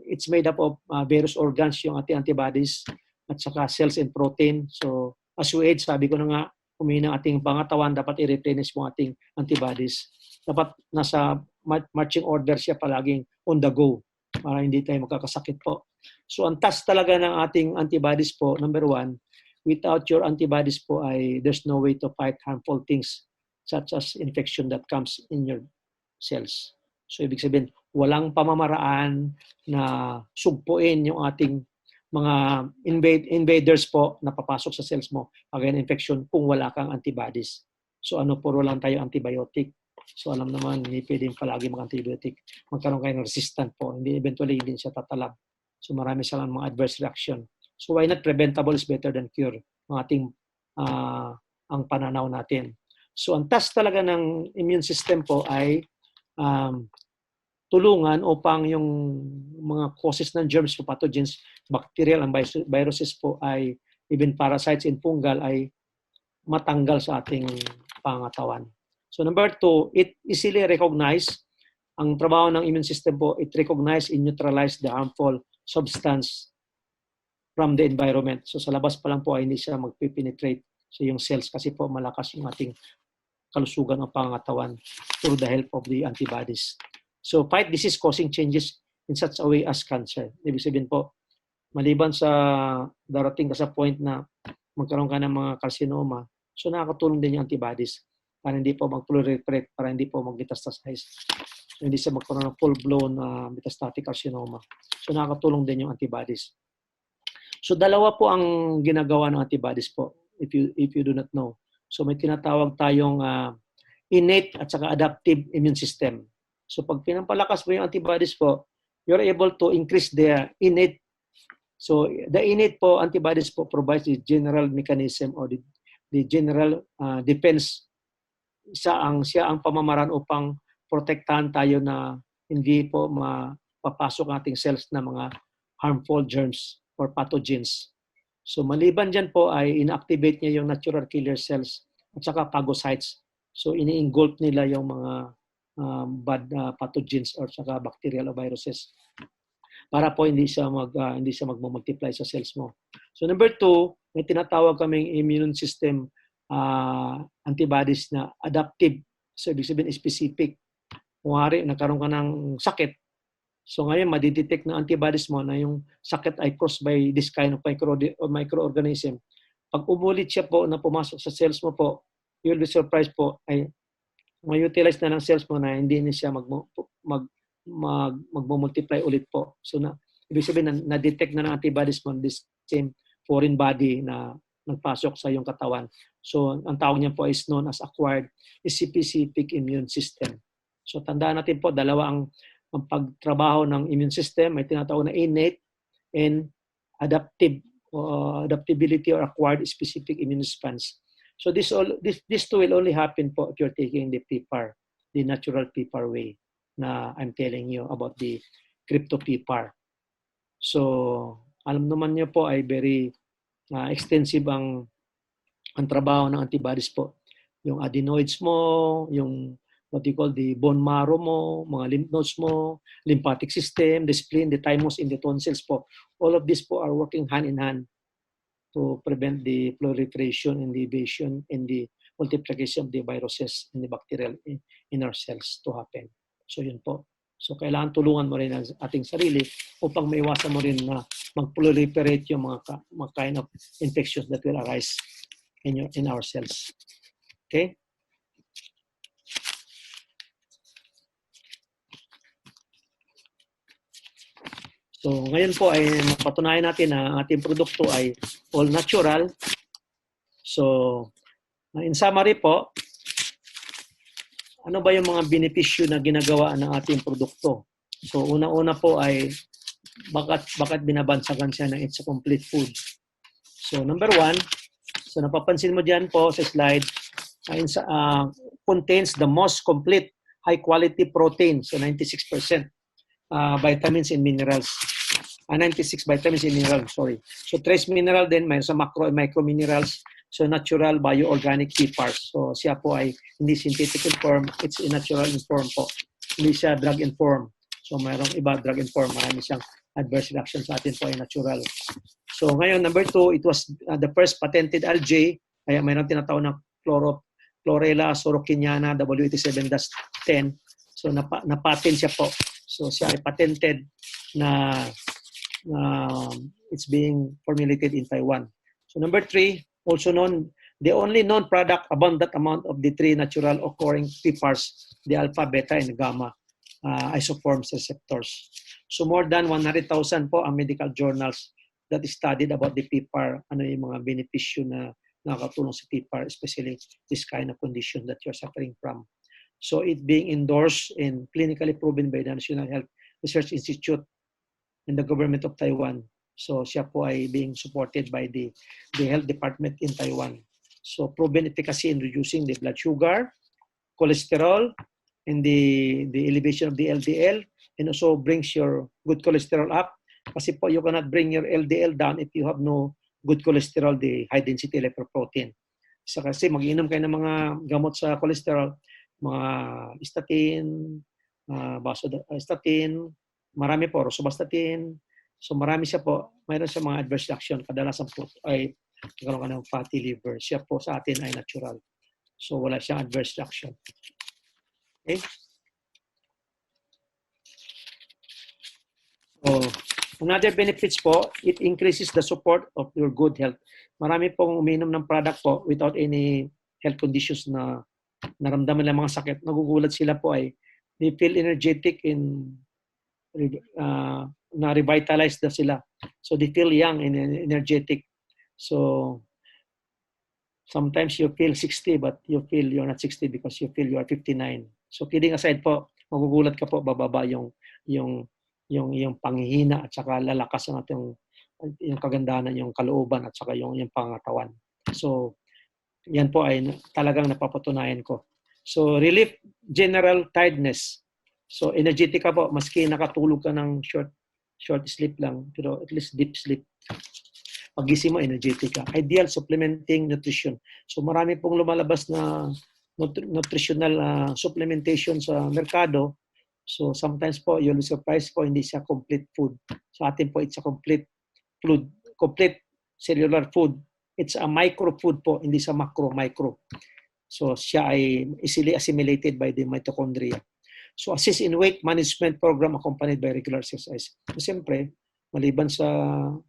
it's made up of various organs yung ating antibodies at saka cells and protein. So as we age, sabi ko na nga, humina ating pangatawan, dapat i-replenish mo ating antibodies. Dapat nasa marching order siya palaging on the go para hindi tayo magkakasakit po. So ang task talaga ng ating antibodies po, number 1, without your antibodies po ay there's no way to fight harmful things such as infection that comes in your cells. So ibig sabihin, walang pamamaraan na sugpuin yung ating mga invaders po na papasok sa cells mo against infection kung wala kang antibodies. So puro lang tayo antibiotic. So alam naman, hindi pwedeng palagi mag-antibiotic. Magkaroon kayo ng resistant po. Eventually, hindi siya tatalab. So marami silang mga adverse reaction. So why not preventable is better than cure? Ang ating ang pananaw natin. So ang task talaga ng immune system po ay tulungan upang yung mga causes ng germs o pathogens, bacterial and viruses po ay even parasites and fungal ay matanggal sa ating pangatawan. So number 2, it easily recognize. Ang trabaho ng immune system po, it recognize and neutralize the harmful substance from the environment. So sa labas pa lang po ay hindi siya magpipenetrate sa yung cells kasi po malakas yung ating kalusugan ng pangatawan through the help of the antibodies. So fight disease causing changes in such a way as cancer. Ibig sabihin po, maliban sa darating ka sa point na magkaroon ka ng mga carcinoma, So nakakatulong din yung antibodies para hindi po mag-proliferate, para hindi po mag-metastasize. So, hindi siya magkaroon ng full-blown metastatic carcinoma. So nakakatulong din yung antibodies. So dalawa po ang ginagawa ng antibodies po, if you do not know. So may tinatawag tayong innate at saka adaptive immune system. So pag pinampalakas mo yung antibodies po, you're able to increase the innate. So the innate po antibodies po provides the general mechanism or the general defense. Siya ang pamamaraan upang protektahan tayo na hindi po mapapasok ang ating cells na mga harmful germs or pathogens. So maliban dyan po ay inactivate niya yung natural killer cells at saka phagocytes. So ini-engulf nila yung mga bad pathogens or saka bacterial o viruses para po hindi siya magmo-multiply sa cells mo. So number 2, may tinatawag kaming immune system antibodies na adaptive. So ibig sabihin specific. Kung nagkaroon ka ng sakit, so ngayon madidetect ng antibodies mo na yung sakit ay caused by this kind of microorganism. Pag umulit siya po na pumasok sa cells mo po, you'll be surprised po ay ma-utilize na ng cells mo na hindi na siya magmo-multiply ulit po. So ibig sabihin na-detect na ng antibodies mo this same foreign body na nagpasok sa iyong katawan. So ang tawag niya po is known as acquired specific immune system. So tandaan natin po, dalawa ang pagtrabaho ng immune system. May tinatawag na innate and adaptability or acquired specific immune response. So this two will only happen po if you're taking the PPAR, the natural PPAR way na I'm telling you about the crypto PPAR. So alam naman niyo po ay very extensive ang trabaho ng antibodies po. Yung adenoids mo, yung what you call the bone marrow mo, mga lymph nodes mo, lymphatic system, the spleen, the thymus, and the tonsils po. All of these po are working hand in hand to prevent the proliferation and the evasion and the multiplication of the viruses and the bacterial in our cells to happen. So yun po. So kailangan tulungan mo rin ang ating sarili upang maiwasan mo rin na mag-proliferate yung mga kind of infections that will arise in our cells. Okay? So ngayon po ay mapatunayan natin na ang ating produkto ay all natural. So in summary po, ano ba yung mga benepisyo na ginagawa ng ating produkto? So una-una po ay bakit binabansagan siya na it's a complete food. So number 1, so napapansin mo dyan po sa slide, contains the most complete high-quality protein, so 96%. Vitamins and minerals. 96 vitamins and minerals, sorry. So trace mineral din, mayroon sa macro and micro minerals. So natural bioorganic PPARs. So siya po ay hindi synthetic in form, it's a natural in form po. Hindi siya drug in form. So mayroong iba drug in form, marami siyang adverse reaction sa atin po ay natural. So ngayon, number 2, it was the first patented algae. Kaya mayroong tinatawag na Chlorella sorokiniana W87-10. So na-patent siya po. So siya ay patented na it's being formulated in Taiwan. So number 3, also known, the only known product abundant amount of the 3 natural occurring PPARs, the alpha, beta, and gamma isoforms receptors. So more than 100,000 po ang medical journals that studied about the PPAR, ano yung mga benepisyo na nakakatulong sa PPAR, especially this kind of condition that you're suffering from. So it being endorsed and clinically proven by the National Health Research Institute and the government of Taiwan. So siya po ay being supported by the health department in Taiwan. So proven efficacy in reducing the blood sugar, cholesterol, and the elevation of the LDL, and also brings your good cholesterol up. Kasi po you cannot bring your LDL down if you have no good cholesterol, the high density lipoprotein. So kasi mag-inom kayo ng mga gamot sa cholesterol, mga statin, statin, marami po, rosuvastatin. So marami siya po, mayroon siya mga adverse reaction. Kadalasan po ay nagkaroon ka ng fatty liver. Siya po sa atin ay natural. So wala siyang adverse reaction. Okay? So Another benefits po, it increases the support of your good health. Marami pong uminom ng product po without any health conditions na naramdaman ng mga sakit. Nagugulat sila po ay they feel energetic in na-revitalize na sila. So they feel young and energetic. So sometimes you feel 60 but you feel you're not 60 because you feel you are 59. So kidding aside po, magugulat ka po bababa yung panghihina at saka lalakas ng ating yung kagandahan yung kalooban at saka yung pangatawan. So yan po ay talagang napapatunayan ko. So relief general tiredness. So energetic ka po maski nakatulog ka ng short sleep lang pero at least deep sleep. Pagising mo energetic ka. Ideal supplementing nutrition. So marami pong lumalabas na nutritional supplementation sa merkado. So sometimes po you'll be surprised po hindi siya complete food. Sa atin po it's a complete food, complete cellular food. It's a micro food po, hindi sa macro. So siya ay easily assimilated by the mitochondria. So assist in weight management program accompanied by regular exercise. So siyempre, maliban sa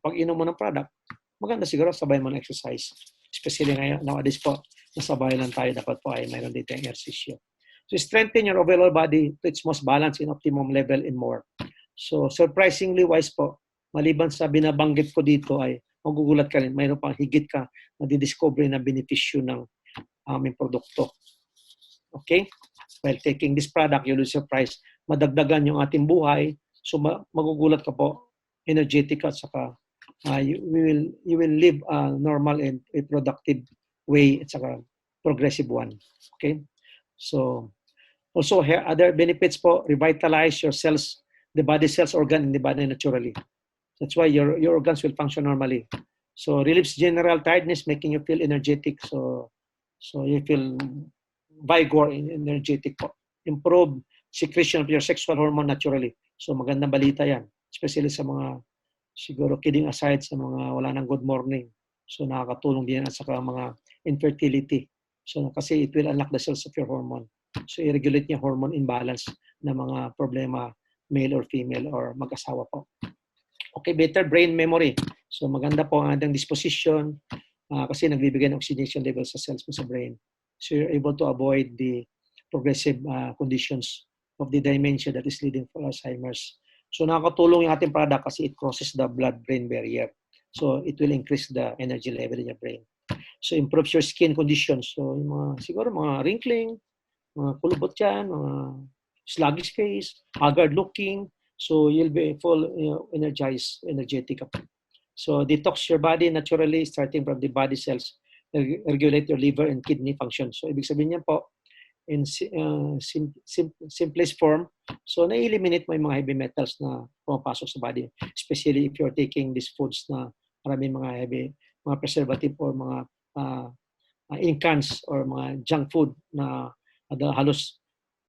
pag-inom mo ng product, maganda siguro sabay mo ng exercise. Especially ngayon, nowadays po, nasabay lang tayo, dapat po ay mayroon dito yung exercise. So strengthen your overall body to its most balanced in optimum level and more. So surprisingly wise po, maliban sa binabanggit ko dito ay magugulat ka rin, mayroon pang higit ka na didiscover na benepisyo ng aming produkto. Okay? While taking this product, you'll be surprised, madagdagan yung ating buhay, so magugulat ka po, energetic at saka you will live a normal and a productive way at saka progressive one. Okay? So, also other benefits po, revitalize your cells, the body cells organ in the body naturally. That's why your organs will function normally. So relieves general tiredness, making you feel energetic. So you feel vigor and energetic po. Improve secretion of your sexual hormone naturally. So magandang balita yan. Especially sa mga, siguro kidding aside sa mga wala ng good morning. So nakakatulong din yan at saka mga infertility. So kasi it will unlock the cells of your hormone. So i-regulate niya hormone imbalance na mga problema male or female or mag-asawa po. Okay, better brain memory. So maganda po ang ating disposition kasi nagbibigay ng oxidation level sa cells mo sa brain. So you're able to avoid the progressive conditions of the dementia that is leading for Alzheimer's. So nakakatulong yung ating product kasi it crosses the blood-brain barrier. So it will increase the energy level in your brain. So improves your skin conditions. So yung siguro mga wrinkling, mga kulubot yan, mga sluggish face, haggard looking. So you'll be full, energized, energetic. So detox your body naturally starting from the body cells, regulate your liver and kidney function. So ibig sabihin niya po, in simplest form, so na-eliminate mo yung mga heavy metals na pumapasok sa body. Especially if you're taking these foods na maraming mga heavy, mga preservative or mga incans or mga junk food na halos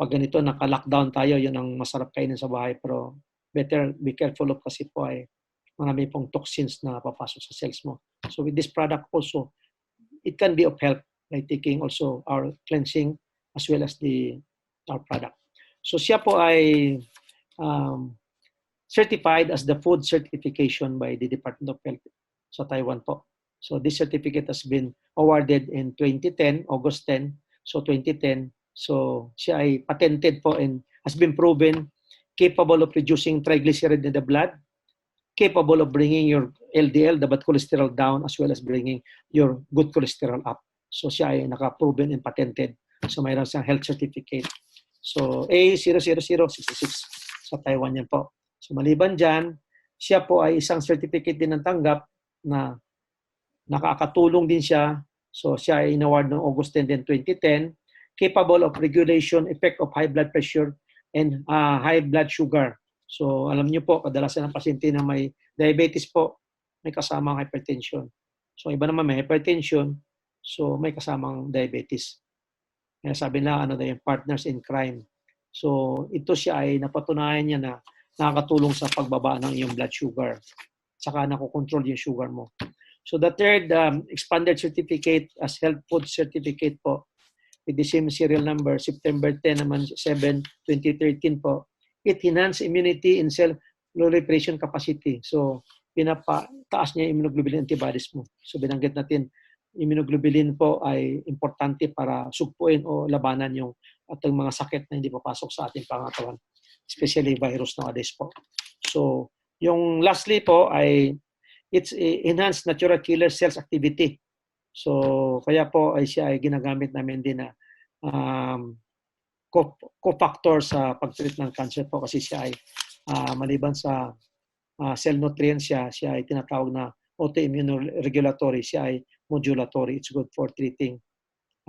pag ganito naka-lockdown tayo, yun ang masarap kainin sa bahay. Pero better be careful of kasi po ay marami pong toxins na papasok sa cells mo. So with this product also, it can be of help by taking also our cleansing as well as our product. So siya po ay certified as the food certification by the Department of Health sa Taiwan po. So this certificate has been awarded in 2010, August 10, so 2010. So siya ay patented po and has been proven capable of reducing triglyceride in the blood, capable of bringing your LDL, the bad cholesterol down, as well as bringing your good cholesterol up. So siya ay naka-proven and patented. So mayroon siyang health certificate. So A00066 sa Taiwan yan po. So maliban dyan, siya po ay isang certificate din ng tanggap na nakakatulong din siya. So siya ay in-award noong August 10, 2010, capable of regulation, effect of high blood pressure and high blood sugar. So alam niyo po, kadalasan ng pasyente na may diabetes po, may kasamang hypertension. So iba naman may hypertension, so may kasamang diabetes. Kaya sabi na ano yung partners in crime. So ito siya ay napatunayan niya na nakakatulong sa pagbaba ng iyong blood sugar. Saka nakokontrol yung sugar mo. So the third expanded certificate as health food certificate po, with the same serial number, September 10 naman 7, 2013 po, it enhances immunity in cell low replication capacity. So, pinapataas niya yung immunoglobulin antibodies mo. So, binanggit natin, immunoglobulin po ay importante para sugpuin o labanan yung ating mga sakit na hindi papasok sa ating pangatawan, especially virus nowadays po. So, yung lastly po ay it's enhanced natural killer cells activity. So, kaya po ay siya ay ginagamit namin din na co-factor sa pag-treat ng cancer po kasi siya ay maliban sa cell nutrients siya ay tinatawag na autoimmune regulatory, siya ay modulatory. It's good for treating,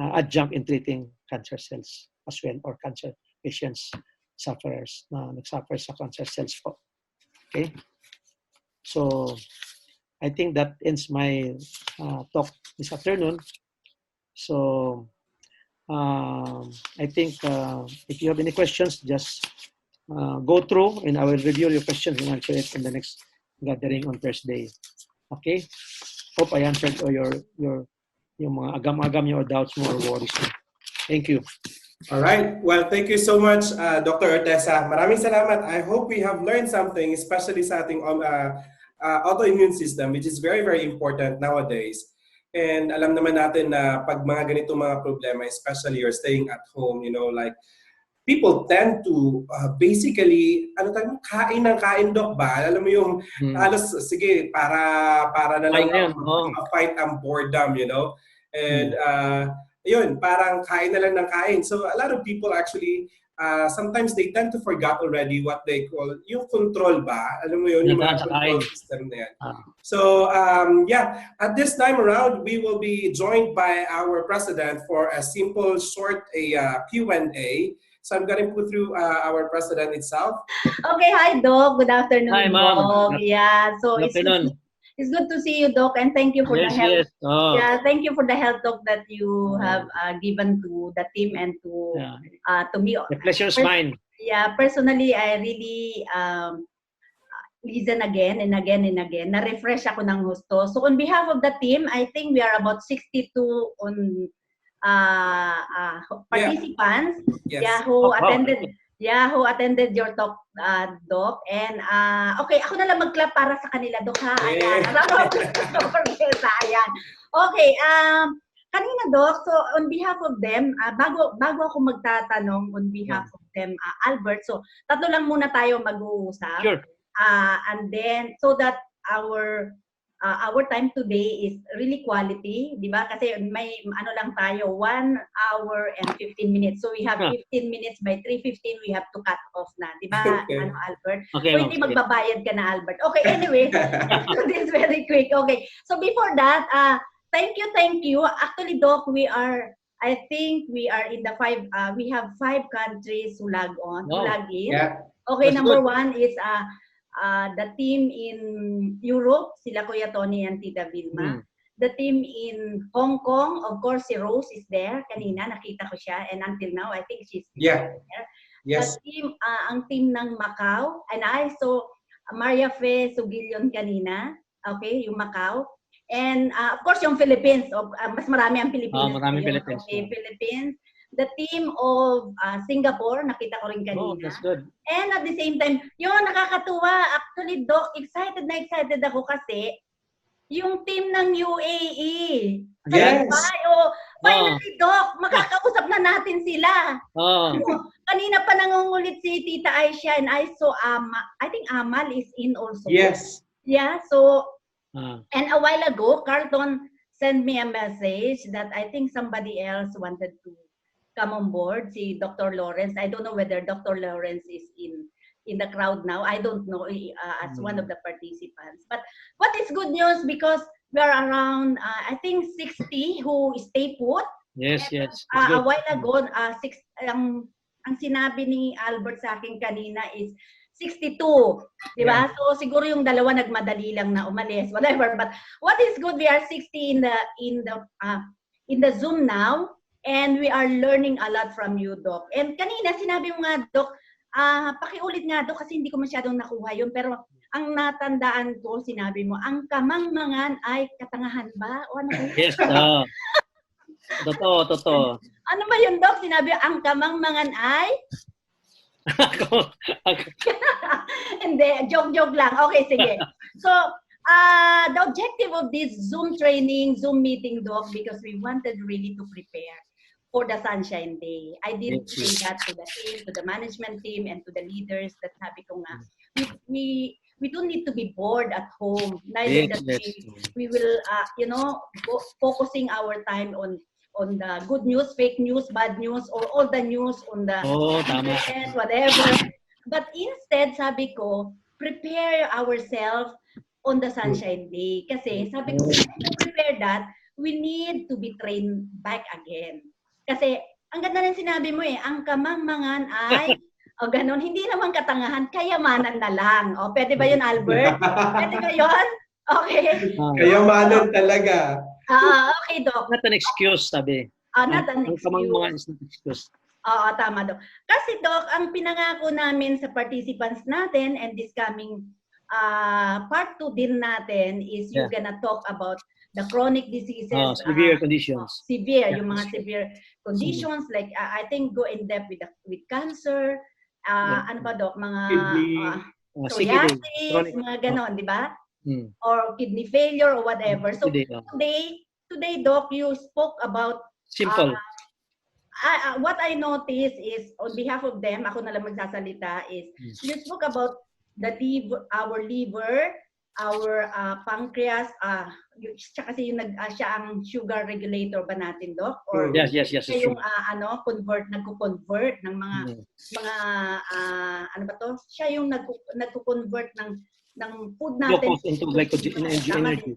adjunct in treating cancer cells as well or cancer patients, sufferers na nagsuffer sa cancer cells po. Okay? So, I think that ends my talk this afternoon. So, I think if you have any questions, just go through and I will review your questions and answer it in the next gathering on Thursday. Okay? Hope I answered all yung mga agam-agam your doubts mo or worries mo. Thank you. All right. Well, thank you so much, Dr. Ortesa. Maraming salamat. I hope we have learned something, especially sa ating autoimmune system, which is very, very important nowadays. And alam naman natin na pag mga ganito mga problema, especially you're staying at home, you know, like people tend to basically, kain ng kain, Doc, ba? Alam mo yung halos, sige, para na lang fight ang boredom, you know? And yun, parang kain na lang ng kain. So a lot of people actually, sometimes they tend to forget already what they call yung control ba? Alam mo yun, yung mga control system na yan. So, yeah, at this time around, we will be joined by our president for a simple, short Q&A. So I'm going to put through our president itself. Okay, hi, Doc. Good afternoon, hi, Ma'am. Yeah, so it's good to see you, Doc, and thank you for the help. Yes. Oh. Yeah, thank you for the help, Doc, that you have given to the team and to me. The pleasure is mine. Yeah, personally, I really listen again and again and again. Na-refresh ako ng gusto. So on behalf of the team, I think we are about 62 on participants. Yes. Who attended your talk, Doc. And okay, ako na lang mag-clap para sa kanila, Doc, ha? Ayan. Ayan. Okay, kanina, Doc, so on behalf of them, bago ako magtatanong on behalf of them, Albert, so tatlo lang muna tayo mag-uusap. Sure. And then, so that our time today is really quality, di ba? Kasi may lang tayo, 1 hour and 15 minutes. So we have 15 minutes, by 3:15 we have to cut off na, di ba? Okay. Albert? Okay, so hindi magbabayad ka na, Albert. Okay, anyway, so this is very quick. Okay, so before that, thank you. Actually, Doc, I think we are in the we have 5 countries who log in. Yeah. Okay, That's number good. 1 is the team in Europe, sila Kuya Tony and Tita Vilma. The team in Hong Kong, of course, si Rose is there. Kanina, nakita ko siya. And until now, I think she's there. Yes. The team, ang team ng Macau. And I saw Maria Fe Sugilion kanina. Okay, yung Macau. And of course, yung Philippines. Mas marami ang Pilipinas. Maraming Philippines. Okay, Philippines. The team of Singapore, nakita ko rin kanina. Oh, that's good. And at the same time, yun, nakakatuwa. Actually, Doc, excited ako kasi yung team ng UAE. Yes. Finally, Doc, makakausap na natin sila. Kanina pa nangungulit si Tita Aisha and I saw I think Amal is in also. Yes. Yeah, so, and a while ago, Carlton sent me a message that I think somebody else wanted to come on board, si Dr. Lawrence. I don't know whether Dr. Lawrence is in the crowd now. I don't know as one of the participants. But what is good news because we are around, I think 60 who stay put. Yes. A while ago, ang sinabi ni Albert sa akin kanina is 62, di ba? Yeah. So siguro yung dalawa nagmadali lang na umalis, whatever. But what is good, we are 60 in the Zoom now. And we are learning a lot from you, Doc. And kanina, sinabi mo nga, Doc, pakiulit nga, Doc, kasi hindi ko masyadong nakuha yun. Pero ang natandaan ko, sinabi mo, ang kamangmangan ay katangahan ba? O ano ba yun? Yes, totoo. Ano ba yun, Doc? Sinabi, ang kamangmangan ay? Ako, ako. Hindi, joke lang. Okay, sige. So, the objective of this Zoom training, Zoom meeting, Doc, because we wanted really to prepare for the Sunshine Day. I did Yes, say yes. that to the team, to the management team, and to the leaders that sabi ko nga, we don't need to be bored at home. Neither Yes, that yes. we will, focusing our time on the good news, fake news, bad news, or all the news on the Oo, tama. internet, whatever. But instead, sabi ko, prepare ourselves on the Sunshine Day. Kasi sabi ko, to prepare that, we need to be trained back again. Kasi, ang ganda ng sinabi mo ang kamangmangan ay, o ganun, hindi naman katangahan, kayamanan na lang. O, pwede ba yun, Albert? Pwede ba yun? Okay. Kayamanan talaga. Okay, Doc. Not an excuse, sabi. Not an Ang kamangmangan excuse. is not an excuse. Oo, tama, Doc. Kasi, Doc, ang pinangako namin sa participants natin and this coming part 2 din natin is you're gonna talk about the chronic diseases. Severe conditions. Severe, Yeah. yung mga severe conditions like I think go in depth with cancer, ano pa, Doc, mga psoriasis, Chronic. mga ganon, di ba? Hmm. Or kidney failure or whatever. So today, Doc, you spoke about Simple. what I noticed is on behalf of them, ako na lang magsasalita, is you spoke about the liver, our pancreas, siya kasi yung siya ang sugar regulator ba natin, Doc? Or Yes. siya yung nagko-convert ng mga ano ba to? Siya yung nagko-convert ng food natin Glucose into glycogen energy.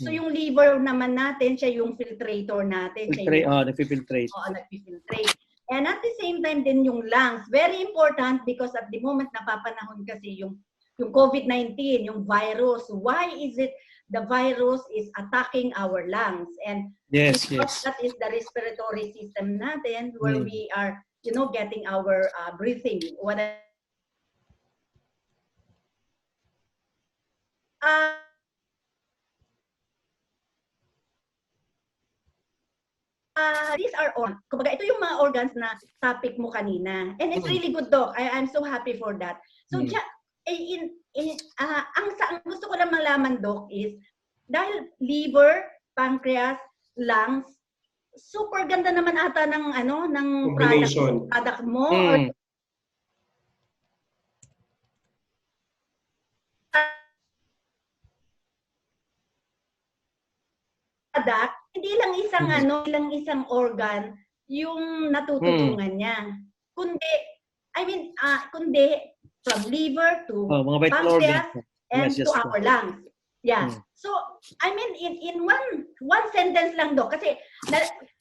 So yung liver naman natin, siya yung filtrator natin. Nagfiltrate. Nagfiltrate. And at the same time din yung lungs. Very important because at the moment napapanahon kasi yung COVID-19, yung virus. Why is it the virus is attacking our lungs? And Yes. that is the respiratory system natin where we are, getting our breathing. These are kumbaga ito yung mga organs na topic mo kanina. And it's really good, Doc. I'm so happy for that. So ang gusto ko lang malaman, Doc, is dahil liver, pancreas, lungs, super ganda naman ata ng product mo. Product, hindi lang isang organ yung natutulungan niya. Kundi from liver to pancreas and to our lungs. Yeah. So, in one sentence lang, Doc, kasi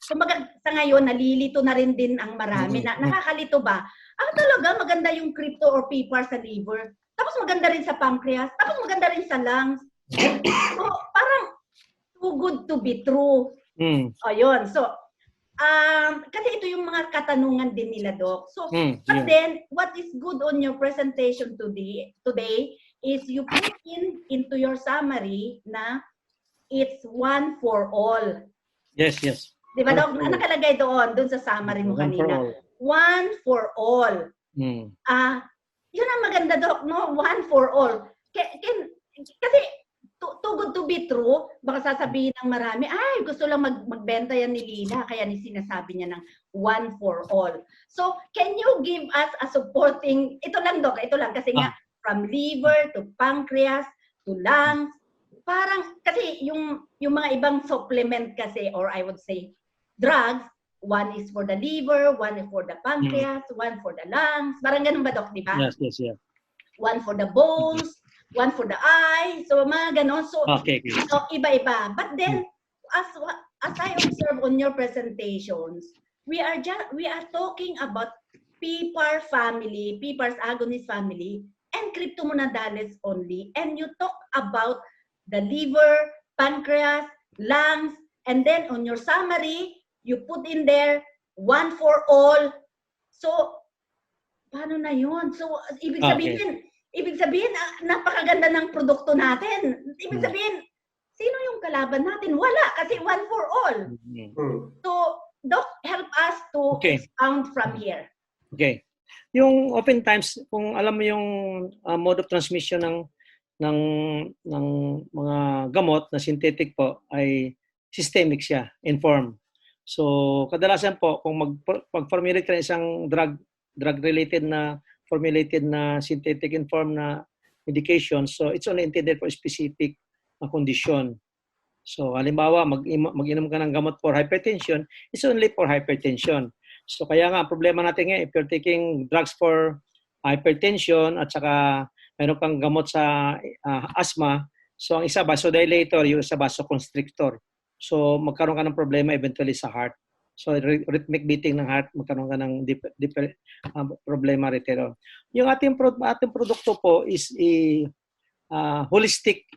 kumbaga sa ngayon nalilito na rin din ang marami. Nakakalito ba? Talaga maganda yung crypto or PPAR sa liver. Tapos maganda rin sa pancreas. Tapos maganda rin sa lungs. So, parang too good to be true. Ayun. So, kasi ito yung mga katanungan din nila, Doc. So, but then, what is good on your presentation today is you put into your summary na it's one for all. Yes. Diba, Doc? Nakalagay doon sa summary mo kanina. One for all. Yun ang maganda, Doc, no? One for all. Kasi, too good to be true, baka sasabihin ng marami, gusto lang magbenta yan ni Lina, kaya sinasabi niya ng one for all. So, can you give us a supporting, ito lang, Doc, kasi nga, from liver to pancreas to lungs, parang, kasi yung mga ibang supplement kasi, or I would say, drugs, one is for the liver, one is for the pancreas, one for the lungs, parang ganun ba, Doc, di ba? Yes. One for the bones, one for the eye, so mga ganon. So, so iba-iba. But then, as I observe on your presentations, we are talking about PPAR family, PPAR's agonist family, and cryptomonadales only. And you talk about the liver, pancreas, lungs, and then on your summary, you put in there one for all. So, paano na yun? So, ibig sabihin, napakaganda ng produkto natin. Ibig sabihin, sino yung kalaban natin? Wala, kasi one for all. So, Doc, help us to expound from here. Okay. Yung oftentimes, kung alam mo yung mode of transmission ng ng mga gamot na synthetic po ay systemic siya, inform. So, kadalasan po kung pag-formulate ka ng isang drug-related na formulated na synthetic inform na medication, so it's only intended for specific condition. So, halimbawa, mag-inom ka ng gamot for hypertension, it's only for hypertension. So, kaya nga, problema natin ngayon, if you're taking drugs for hypertension at saka meron kang gamot sa asthma, so ang isa vasodilator, yung isa vasoconstrictor. So, magkaroon ka ng problema eventually sa heart. So, rhythmic beating ng heart, magkaroon ka ng problema rito. Yung ating produkto po is holistic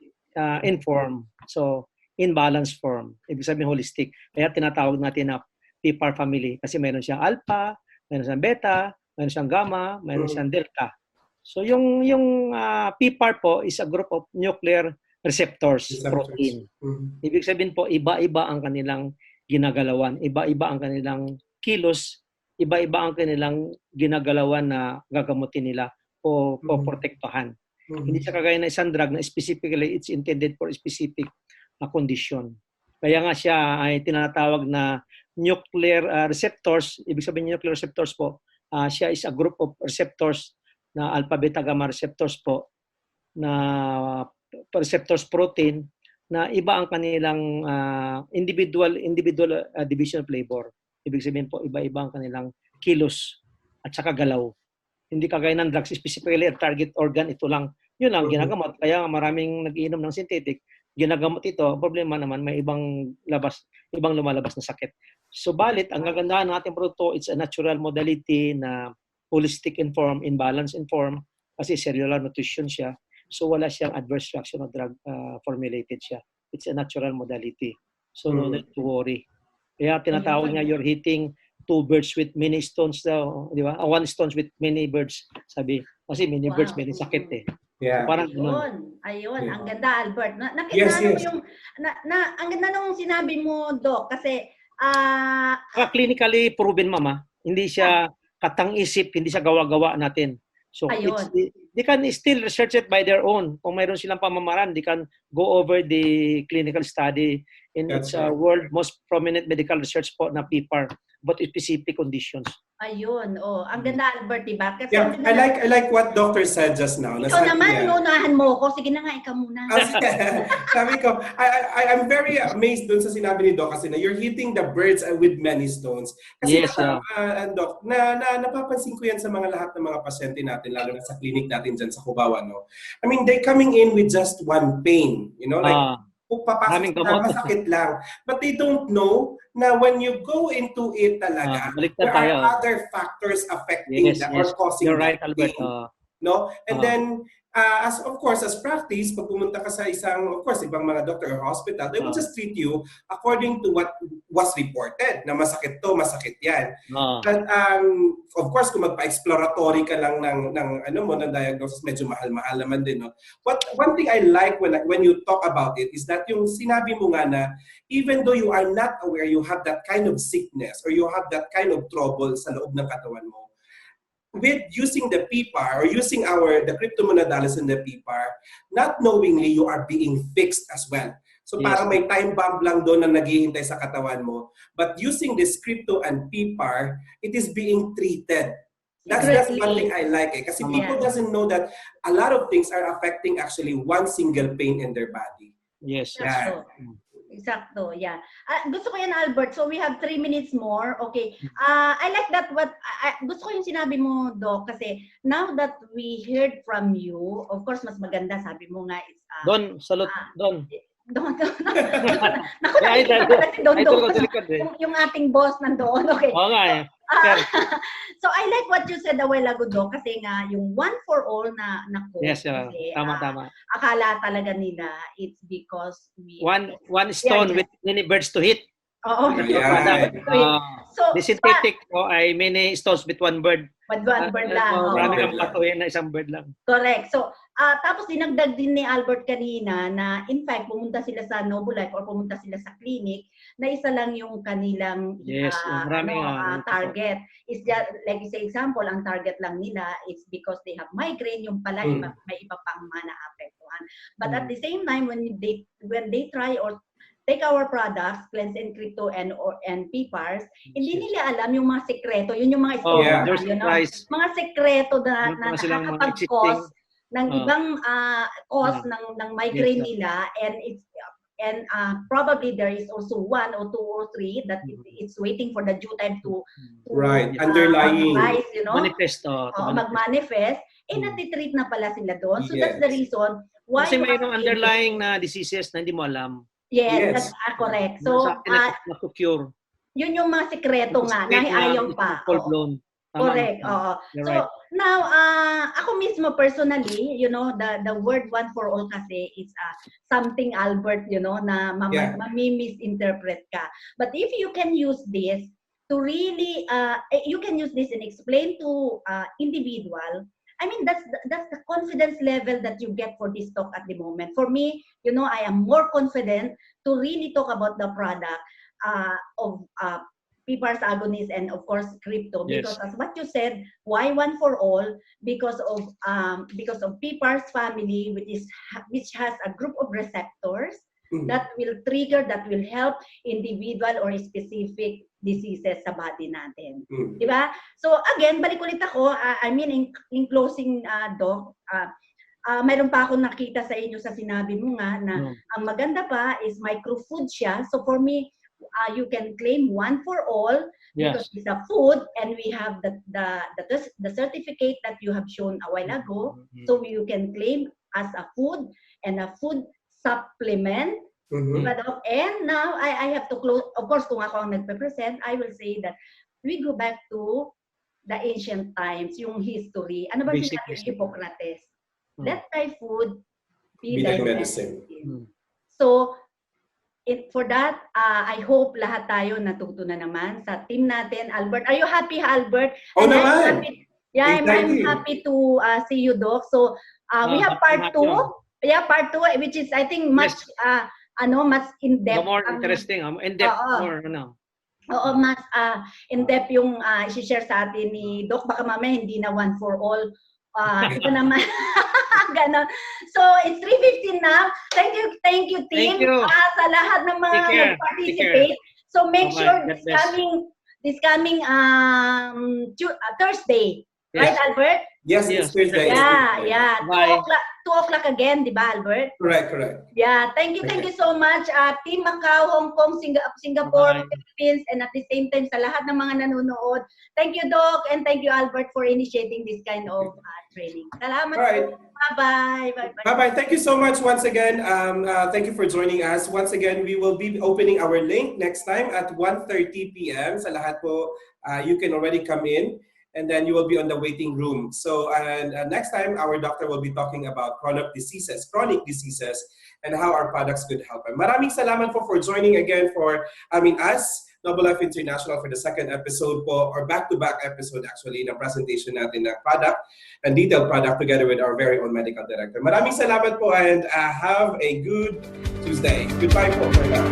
inform. So, in balance form. Ibig sabihin holistic. Kaya tinatawag natin na PPAR family kasi meron siyang alpha, meron siyang beta, meron siyang gamma, meron siyang delta. So yung PPAR po is a group of nuclear receptors. Protein. Ibig sabihin po iba-iba ang kanilang ginagalawan, iba-iba ang kanilang kilos, iba-iba ang kanilang ginagalawan na gagamutin nila o poprotektahan. Hindi siya kagaya ng isang drug na specifically it's intended for specific condition. Kaya nga siya ay tinatawag na nuclear receptors. Ibig sabihin nuclear receptors po, siya is a group of receptors na alpha, beta, gamma receptors po na receptors protein na iba ang kanilang individual division of labor. Ibig sabihin po, iba-iba ang kanilang kilos at saka galaw. Hindi kagaya ng drugs, specifically target organ, ito lang. Yun lang, ginagamot. Kaya maraming nag-iinom ng synthetic, ginagamot ito, problema naman may ibang lumalabas na sakit. So balit, ang kagandahan ng ating produkto, it's a natural modality na holistic inform, in balance inform, kasi cellular nutrition siya. So wala siyang adverse reaction of drug formulated siya. It's a natural modality. So no need to worry. Kaya tinatawag niya, you're hitting two birds with many stones daw, di ba? One stone with many birds, sabi. Kasi many birds, many sakit eh. Yeah. So, parang Ayun. Ang ganda, Albert. Yes. Ang ganda nung sinabi mo, Doc, kasi clinically proven, mama. Hindi siya katang-isip, hindi siya gawa-gawa natin. So they can still research it by their own. Kung mayroon silang pamamaraan, they can go over the clinical study in its world most prominent medical research po na PPAR but specific conditions. Ayun, ang ganda, Albert, diba? Kasi yeah, I like what doctor said just now. Ikaw naman, unahan mo ko. Sige na nga, ikaw muna. Sabi ko, I'm very amazed dun sa sinabi ni Doc kasi na you're hitting the birds with many stones. Kasi yes, Doc, napapansin ko yan sa lahat ng mga pasyente natin, lalo na sa clinic natin dyan sa Cubao, no? I mean, they coming in with just one pain, you know, like papasok na masakit lang. But they don't know na when you go into it talaga, there are other factors affecting that or causing right, that pain. No? And then, as practice, pag pumunta ka sa ibang mga doctor or hospital, they will just treat you according to what was reported, na masakit to, masakit yan. But, of course, kung magpa-exploratory ka lang ng diagnosis, medyo mahal-mahal naman din, no? But one thing I like when you talk about it is that yung sinabi mo nga na, even though you are not aware you have that kind of sickness or you have that kind of trouble sa loob ng katawan mo, with using the PPAR or using the cryptomonadalis and the PPAR, not knowingly you are being fixed as well. So parang may time bomb lang doon na naghihintay sa katawan mo. But using this crypto and PPAR, it is being treated. That's one thing I like. Kasi people doesn't know that a lot of things are affecting actually one single pain in their body. Yes. Exacto, yeah. Gusto ko yan, Albert. So we have 3 minutes more. Okay. I like that gusto ko yung sinabi mo, Doc, kasi now that we heard from you, of course, mas maganda, sabi mo nga, is... Don, salute, Don. Don. Naku, nakikita ko kasi Don. Yung ating boss nandoon. Okay. Oo nga eh. So I like what you said a while ago, Doc, kasi nga yung one for all na quote. Yes, kasi, tama. Akala talaga nila it's because we... One stone with many birds to hit. Oo. Ayan. So, The synthetic po ay many stones with one bird. one bird lang. oo. Marami bird kang lang. patuhin na isang bird lang. Correct. So, tapos dinagdag din ni Albert kanina na in fact pumunta sila sa Noble Life or pumunta sila sa clinic na isa lang yung kanilang Yes, marami target. Is just like say example, ang target lang nila is because they have migraine, yung pala may iba pang naapektuhan. But at the same time when they try or take our products, Cleanse and Crypto and PPARs, hindi nila alam yung mga sekreto, yun yung mga mga sekreto na nakakapag-cause ng ibang cause ng migraine nila, and probably there is also 1 or 2 or 3 that it's waiting for the due time to underlying rise, you know, manifest mag-manifest, natitreat na pala sila doon. So that's the reason why kasi mayroong underlying na diseases na hindi mo alam. Yes, that's correct. So, cure. Yun yung mga sekreto nga, na ayaw pa. Correct. So, now, ako mismo personally, you know, the word one for all kasi is something, Albert, you know, na mami-misinterpret ka. But if you can use this to really, you can use this and explain to individual, I mean, that's the confidence level that you get for this talk at the moment. For me, you know, I am more confident to really talk about the product of PPARs agonist and of course crypto, because as what you said, why one for all? Because of PPARs family, which has a group of receptors that will trigger, that will help individual or specific diseases sa body natin. Diba? So again, balik ulit ako, I mean in closing, Doc, mayroon pa akong nakita sa inyo sa sinabi mo nga na ang maganda pa is microfood siya. So for me, you can claim one for all because it's a food, and we have the certificate that you have shown a while ago. So you can claim as a food and a food supplement. Diba, Doc? And now I have to close. Of course, kung ako ang nagpe-present, I will say that we go back to the ancient times, yung history. Ano ba sinabi ni Hippocrates? Let thy food be thy medicine. So, for that, I hope lahat tayo natuto na naman sa team natin. Albert, are you happy, Albert? Oh, naman! I'm happy to see you, Doc. So, we have part 2. Yeah, part 2, which is, I think, much much in-depth. More interesting. In-depth more, Oo, mas in-depth yung i-share sa atin ni Doc. Baka mamaya hindi na one for all. Ito naman. Ganon. So, it's 3:15 now. Thank you, team. Thank you. Sa lahat ng mga nag-participate. So, make sure this coming Thursday. Right, Albert? Yes, it's Thursday. Yeah. 2 o'clock again, di ba, Albert? Correct. Yeah, thank you so much. Team Macau, Hong Kong, Singapore, Philippines, and at the same time sa lahat ng mga nanonood. Thank you, Doc, and thank you, Albert, for initiating this kind of training. Salamat. Right. Bye-bye. Bye-bye. Thank you so much once again. Thank you for joining us. Once again, we will be opening our link next time at 1:30 p.m. Sa lahat po, you can already come in. And then you will be on the waiting room. So next time, our doctor will be talking about chronic diseases, and how our products could help. And maraming salamat po for joining again us, Noble Life International, for the second episode po, or back-to-back episode actually, ng presentation natin ng product, and detailed product together with our very own medical director. Maraming salamat po, and have a good Tuesday. Goodbye po for now.